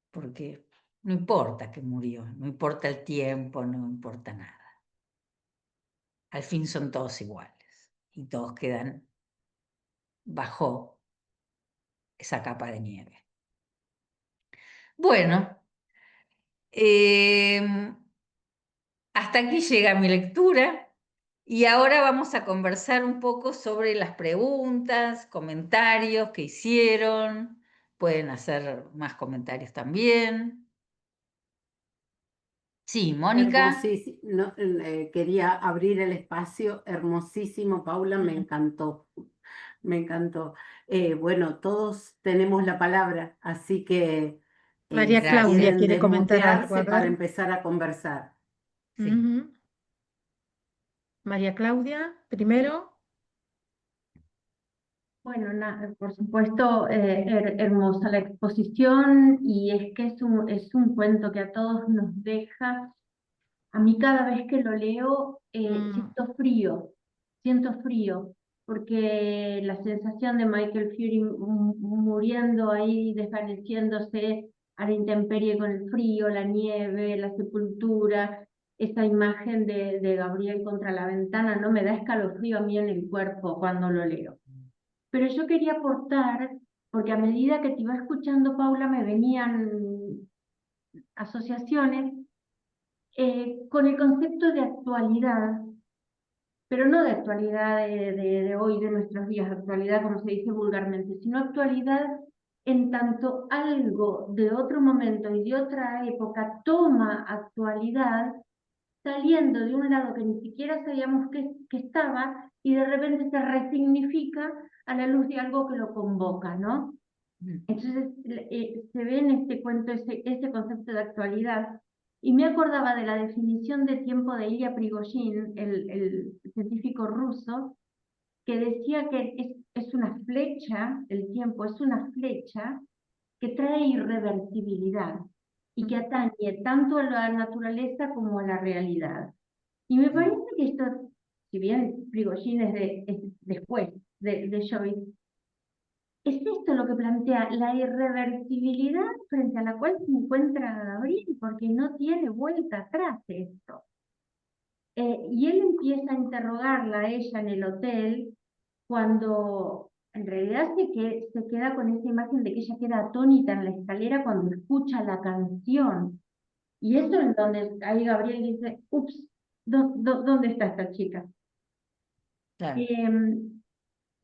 Porque no importa que murió, no importa el tiempo, no importa nada. Al fin son todos iguales y todos quedan bajo esa capa de nieve. Bueno, hasta aquí llega mi lectura y ahora vamos a conversar un poco sobre las preguntas, comentarios que hicieron. Pueden hacer más comentarios también. Sí, Mónica. Hermosísimo. No, quería abrir el espacio. Hermosísimo, Paula, me encantó. Me encantó. Bueno, todos tenemos la palabra, así que María si Gracias. Claudia quieren quiere comentar algo, desmutearse a para ver. empezar a conversar. Sí. Ujú. María Claudia, primero. Bueno, por supuesto, hermosa la exposición y es que es un cuento que a todos nos deja. A mí cada vez que lo leo Mm, siento frío, porque la sensación de Michael Fury muriendo ahí, desvaneciéndose a la intemperie con el frío, la nieve, la sepultura, esa imagen de Gabriel contra la ventana, no me da escalofrío a mí en el cuerpo cuando lo leo. Pero yo quería aportar, porque a medida que te iba escuchando, Paula, me venían asociaciones con el concepto de actualidad, pero no de actualidad de hoy, de nuestros días, actualidad como se dice vulgarmente, sino actualidad en tanto algo de otro momento y de otra época toma actualidad, saliendo de un lado que ni siquiera sabíamos que estaba, y de repente se resignifica a la luz de algo que lo convoca, ¿no? Entonces se ve en este cuento ese concepto de actualidad. Y me acordaba de la definición de tiempo de Ilya Prigozhin, el científico ruso, que decía que es una flecha, el tiempo es una flecha que trae irreversibilidad y que atañe tanto a la naturaleza como a la realidad. Y me parece que esto, si bien Prigozhin es después de Joyce, es esto lo que plantea la irreversibilidad frente a la cual se encuentra Gabriel, porque no tiene vuelta atrás esto. Y él empieza a interrogarla a ella en el hotel, cuando en realidad se queda con esa imagen de que ella queda atónita en la escalera cuando escucha la canción. Y eso es donde ahí Gabriel dice, ups, ¿dónde está esta chica? Claro.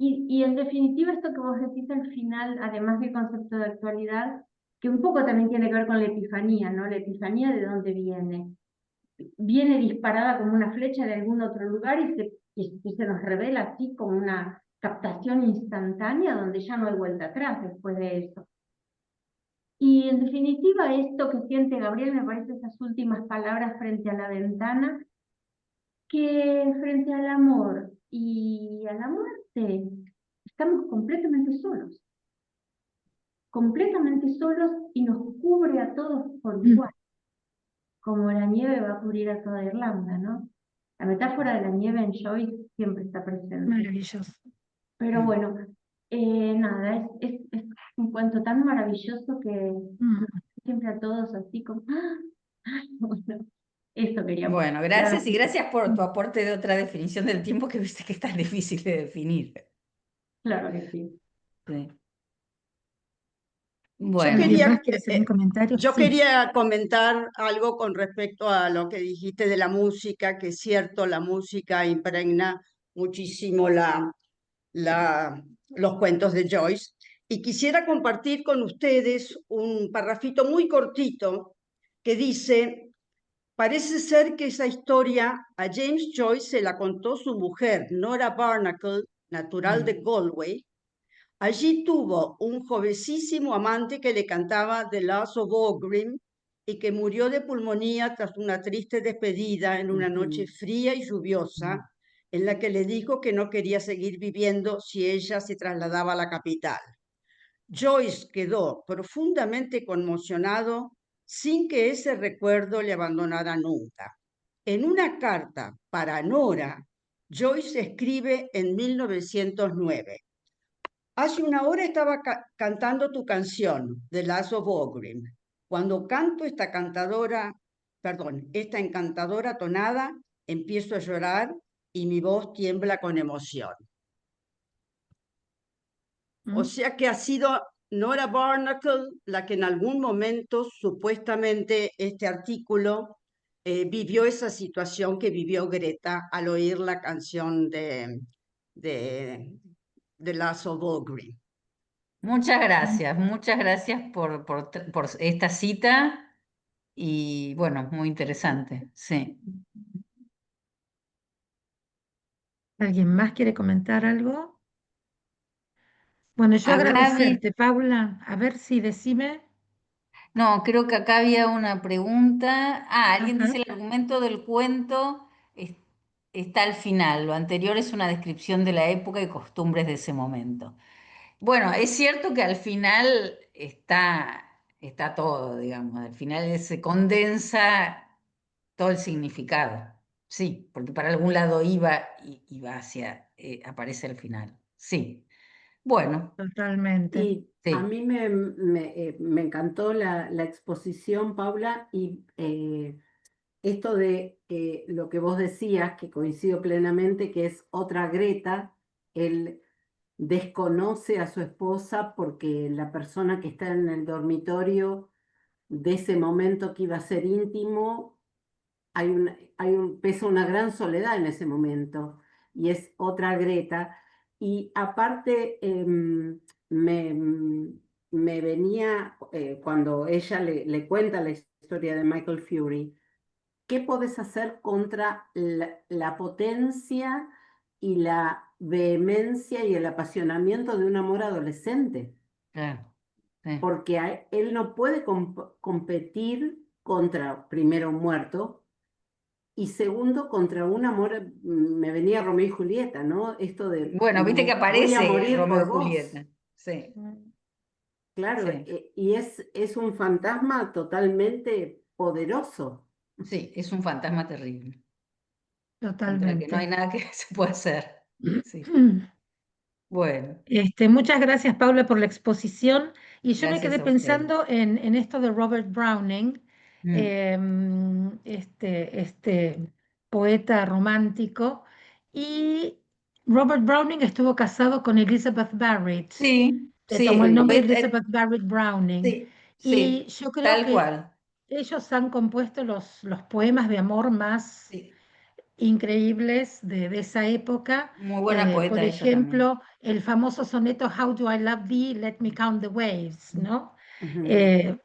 Y en definitiva esto que vos decís al final, además del concepto de actualidad, que un poco también tiene que ver con la epifanía, ¿no? La epifanía, ¿de dónde viene? Viene disparada como una flecha de algún otro lugar y se nos revela así como una captación instantánea donde ya no hay vuelta atrás después de eso. Y en definitiva esto que siente Gabriel me parece esas últimas palabras frente a la ventana, que frente al amor y a la muerte estamos completamente solos y nos cubre a todos por igual, como la nieve va a cubrir a toda Irlanda, ¿no? La metáfora de la nieve en Joyce siempre está presente. Maravilloso. Pero bueno, nada, es un cuento tan maravilloso que siempre a todos así como, bueno, eso queríamos. Bueno, gracias y gracias por tu aporte de otra definición del tiempo que viste que es tan difícil de definir. Claro que sí. Sí. Yo Bueno, quería, hacer un comentario. Yo Sí. quería comentar algo con respecto a lo que dijiste de la música, que es cierto, la música impregna muchísimo los cuentos de Joyce. Y quisiera compartir con ustedes un parrafito muy cortito que dice: parece ser que esa historia a James Joyce se la contó su mujer, Nora Barnacle, natural de Galway. Allí tuvo un jovencísimo amante que le cantaba The Lass of Aughrim y que murió de pulmonía tras una triste despedida en una noche fría y lluviosa, en la que le dijo que no quería seguir viviendo si ella se trasladaba a la capital. Joyce quedó profundamente conmocionado sin que ese recuerdo le abandonara nunca. En una carta para Nora, Joyce escribe en 1909: hace una hora estaba cantando tu canción, The Lass of Aughrim. Cuando canto esta encantadora tonada, empiezo a llorar y mi voz tiembla con emoción. O sea que ha sido Nora Barnacle la que en algún momento, supuestamente, este artículo vivió esa situación que vivió Greta al oír la canción de Lass of Aughrim. muchas gracias por esta cita y bueno, muy interesante, sí. ¿Alguien más quiere comentar algo? Bueno, yo Acá agradecerte, Paula. A ver si decime. No, creo que acá había una pregunta. Alguien Ajá. dice el argumento del cuento está al final. Lo anterior es una descripción de la época y costumbres de ese momento. Bueno, es cierto que al final está todo, digamos. Al final se condensa todo el significado. Sí, porque para algún lado iba y va aparece al final. Sí. Bueno, Totalmente. Y a sí. mí me encantó la exposición, Paula, y esto de lo que vos decías, que coincido plenamente, que es otra Greta. Él desconoce a su esposa porque la persona que está en el dormitorio de ese momento que iba a ser íntimo, pesa una gran soledad en ese momento, y es otra Greta. Y aparte, me, me venía, cuando ella le cuenta la historia de Michael Fury, ¿qué podés hacer contra la potencia y la vehemencia y el apasionamiento de un amor adolescente? Claro, sí, Porque él no puede competir contra, primero, un muerto, y segundo, contra un amor, me venía Romeo y Julieta, ¿no? Esto de bueno, viste que voy a aparece morir Romeo y por vos. Julieta. Sí, Claro, sí, y es un fantasma totalmente poderoso. sí, es un fantasma terrible, contra que no hay Totalmente. nada que se pueda hacer. Sí, bueno, Muchas gracias, Paula, por la exposición. Y yo me gracias quedé a ustedes. pensando en esto de Robert Browning, Mm. este poeta romántico. Y Robert Browning estuvo casado con Elizabeth Barrett. Sí, Le sí, tomó el nombre Elizabeth Barrett Browning. sí, Y sí, yo creo tal que cual. ellos han compuesto los poemas de amor más Sí, increíbles de esa época. muy buena Por poeta ella también. ejemplo, el famoso soneto How Do I Love Thee, Let Me Count the Waves, ¿no? Ujú,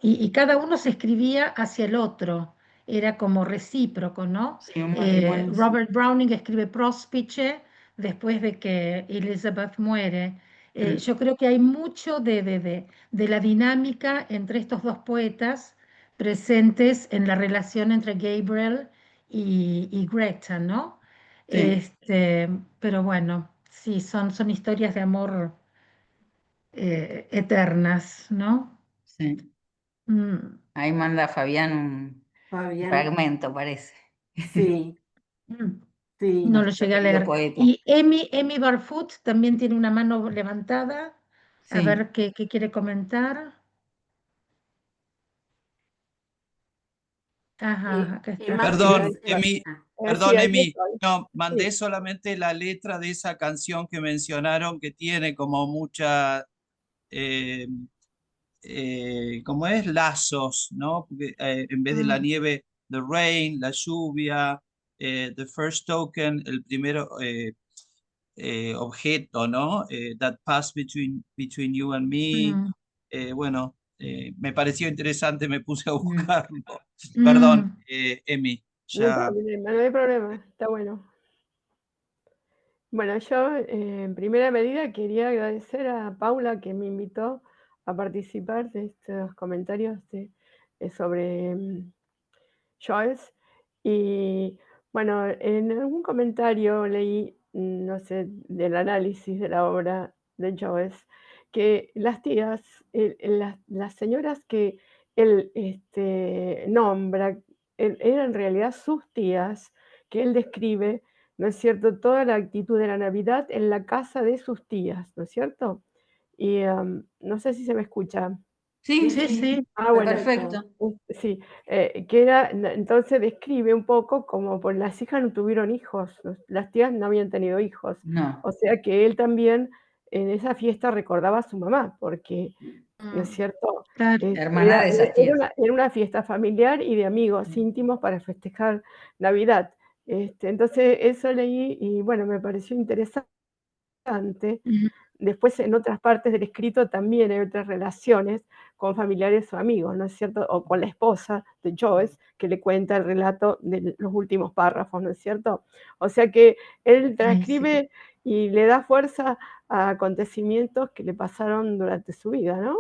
Y cada uno se escribía hacia el otro, era como recíproco, ¿no? Sí, un matrimonio, sí. Robert Browning escribe Próspice después de que Elizabeth muere. Mm. Yo creo que hay mucho de la dinámica entre estos dos poetas presentes en la relación entre Gabriel y Greta, ¿no? Sí, Pero bueno, sí, son historias de amor eternas, ¿no? sí. Mm, Ahí manda Fabián un Fabián, fragmento, parece. sí, mm. No sí. lo Nuestro llegué a querido leer. poeta. Y Amy Barfoot también tiene una mano levantada. A Sí. ver qué quiere comentar. Ajá, acá está. Emma, Perdón, Sí, Emi, ahí estoy. no, Sí. mandé solamente la letra de esa canción que mencionaron que tiene como mucha, eh, como es, lazos, ¿no? Porque, en vez de la Mm, nieve, the rain, la lluvia, the first token, el primero objeto, ¿no? That passed between you and me. mm, Bueno, me pareció interesante, me puse a Mm. buscarlo. Perdón, mm, Emi, No hay ya. problema, no hay problema, está bueno. Bueno, yo en primera medida quería agradecer a Paula que me invitó a participar de estos comentarios sobre Joyce. Y bueno, en algún comentario leí, no sé, del análisis de la obra de Joyce, que las tías, las señoras que él nombra, eran en realidad sus tías, que él describe, ¿no es cierto?, toda la actitud de la Navidad en la casa de sus tías, ¿no es cierto? Y no sé si se me escucha. Sí, Sí, sí, sí, sí. Ah, bueno, perfecto. perfecto. Sí, que era, entonces describe un poco como por las hijas no tuvieron hijos, las tías no habían tenido hijos, No, o sea que él también en esa fiesta recordaba a su mamá, porque, ¿no es Mm, cierto? claro. hermana de esas tías. Era una fiesta familiar y de amigos Mm. íntimos para festejar Navidad. Entonces eso leí y bueno, me pareció interesante. Mm, Después, en otras partes del escrito también hay otras relaciones con familiares o amigos, ¿no es cierto? O con la esposa de Joyce, que le cuenta el relato de los últimos párrafos, ¿no es cierto? O sea que él ay, sí. transcribe y le da fuerza a acontecimientos que le pasaron durante su vida, ¿no?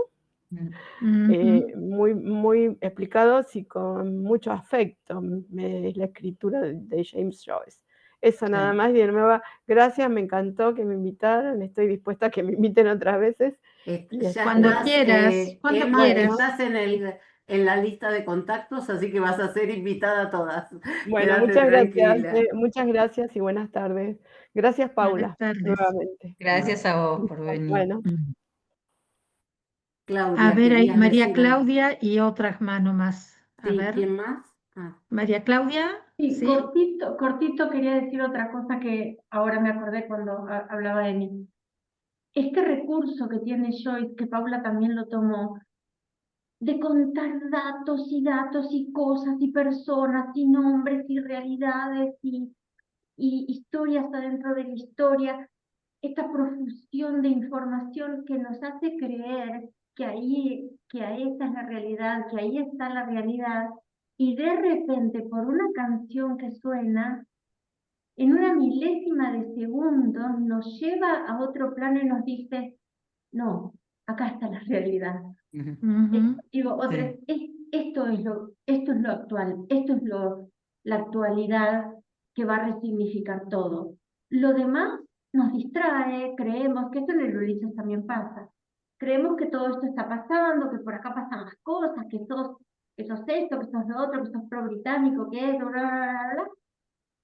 Mm. Ujú, Muy, muy explicados y con mucho afecto, es la escritura de James Joyce. Eso nada Sí. más, y de nuevo, gracias, me encantó que me invitaran, estoy dispuesta a que me inviten otras veces. Y Ya Cuando estás, quieras, cuando Emma, bueno, quieras. estás en la lista de contactos, así que vas a ser invitada a todas. bueno, Quédate tranquila. muchas gracias y buenas tardes. Gracias, Buenas Paula, tardes. nuevamente. Gracias a vos por venir. Bueno, Mm. A Claudia, ver, hay ¿querías María decir algo? Claudia y otras manos más. A Sí, ver, ¿quién más? Ah, María Claudia, Sí, ¿sí? cortito, cortito quería decir otra cosa que ahora me acordé cuando hablaba de mí. Este recurso que tiene Joyce, que Paula también lo tomó, de contar datos y cosas y personas y nombres y realidades y historias adentro de la historia, esta profusión de información que nos hace creer que ahí esa es la realidad, que ahí está la realidad, y de repente por una canción que suena, en una milésima de segundo nos lleva a otro plano y nos dice, no, acá está la realidad. Ujú. Ujú. Digo, otra Sí. vez, esto es lo actual, esto es la actualidad que va a resignificar todo. Lo demás nos distrae, creemos que esto en el Ulises también pasa. Creemos que todo esto está pasando, que por acá pasan las cosas, que sos esto, que sos lo otro, que sos pro-británico, que es, bla, bla, bla, bla.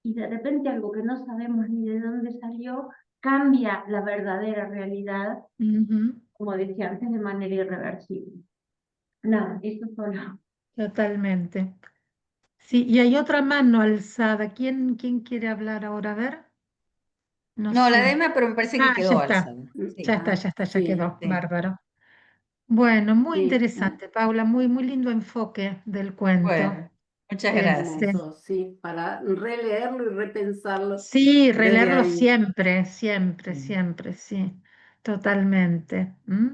Y de repente algo que no sabemos ni de dónde salió, cambia la verdadera realidad, Ujú. como decía antes, de manera irreversible. Nada, eso solo. Totalmente. Sí, y hay otra mano alzada. ¿Quién quiere hablar ahora? A ver, no No, la de sé. Emma, pero me parece que Ah, ya quedó está. alzada. Mm, Sí, ah, Ya sí, quedó. sí. Bárbaro. Bueno, muy sí, interesante, Paula, muy lindo enfoque del cuento. Bueno, muchas gracias. Este, hermoso, sí, para releerlo y repensarlo sí, desde releerlo ahí. siempre, siempre, Mm. siempre, sí, totalmente. ¿Mm?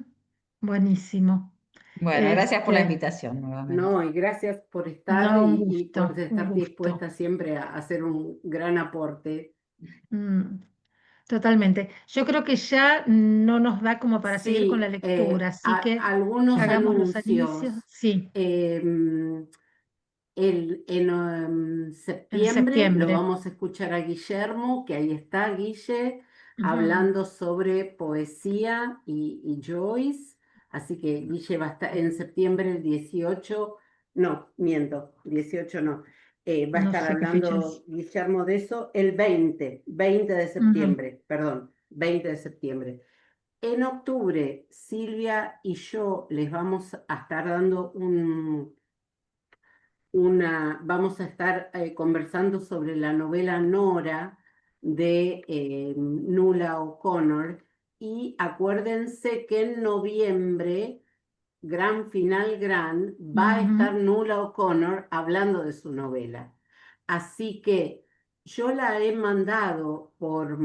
Buenísimo. Bueno, gracias por la Este, invitación nuevamente. No, y gracias por estar no, y por un estar gusto. dispuesta siempre a hacer un gran aporte. Mm, totalmente. Yo creo que ya no nos da como para seguir con la Sí, lectura, así que algunos hagamos los anuncios. anuncios. Sí, En en septiembre lo septiembre. vamos a escuchar a Guillermo, que ahí está Guille, Ujú. hablando sobre poesía y Joyce. Así que Guille va a estar en septiembre el 18, no, miento, 18 no. Va a No estar sé qué fecha hablando es. Guillermo de eso el 20 de Ujú. septiembre, perdón, 20 de septiembre. En octubre, Silvia y yo les vamos a estar dando vamos a estar conversando sobre la novela Nora de Nuala O'Connor, y acuérdense que en noviembre, gran final gran, va a estar Ujú. Nuala O'Connor hablando de su novela. Así que yo la he mandado por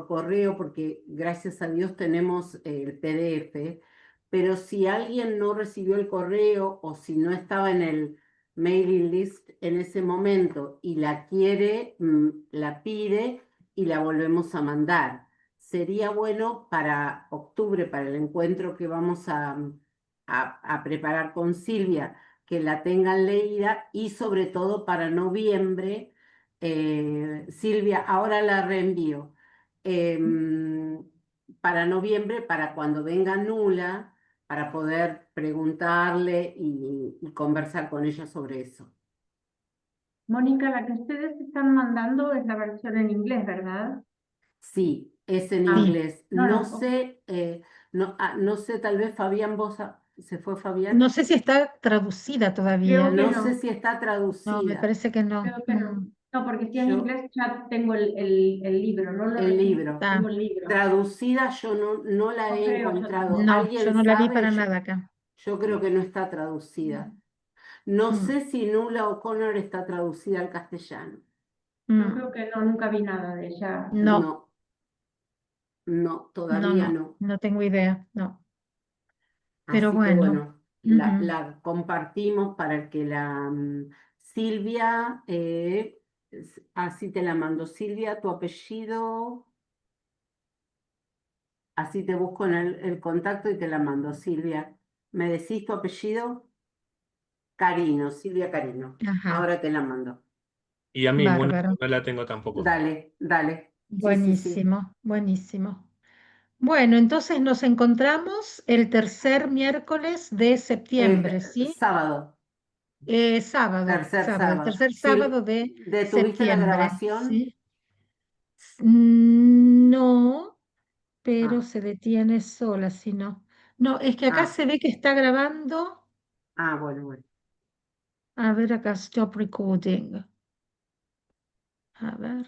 correo porque gracias a Dios tenemos el PDF, pero si alguien no recibió el correo o si no estaba en el mailing list en ese momento y la quiere, la pide y la volvemos a mandar. Sería bueno para octubre, para el encuentro que vamos a preparar con Silvia, que la tengan leída, y sobre todo para noviembre. Silvia, ahora la reenvío. Para noviembre, para cuando venga Nula, para poder preguntarle y conversar con ella sobre eso. Mónica, la que ustedes están mandando es la versión en inglés, ¿verdad? Sí, es en Sí. inglés. No, No no, ok. sé, no sé, tal vez Fabián, ¿se fue No Fabián? sé si está traducida Creo todavía. que No sé no, si está No, me traducida. parece que no. creo que no. No, porque si es Yo, inglés ya tengo el libro, no lo el registro, libro. tengo Ah, el libro. Traducida yo no la No he creo yo encontrado. tampoco. no, yo ¿Alguien no la vi sabe? para Yo, nada acá. yo creo que no está traducida. No Mm, sé si Nuala O'Connor está traducida al castellano. Yo mm. creo que no, nunca vi nada de ella. No, No, no, todavía no. no tengo idea, no. Pero Así que bueno, bueno, ujú. la compartimos para que Silvia, así te la mando. Silvia, tu apellido, así te busco en el contacto y te la mando. Silvia, ¿me decís tu apellido? Carino, Silvia Carino. Ajá, Ahora te la mando. Y a mí, Muna, bárbaro. no la tengo tampoco. Dale, dale. Sí, sí, sí. Buenísimo, buenísimo. Bueno, entonces nos encontramos el tercer miércoles de septiembre, ¿sí? Sábado, tercer Sábado, el sábado. tercer Sí, sábado de ¿detuviste la septiembre, grabación? ¿sí? No, pero Ah, se detiene sola, si no. No, es que acá ah, se ve que está grabando. bueno, bueno. A ver, acá, stop recording. A ver.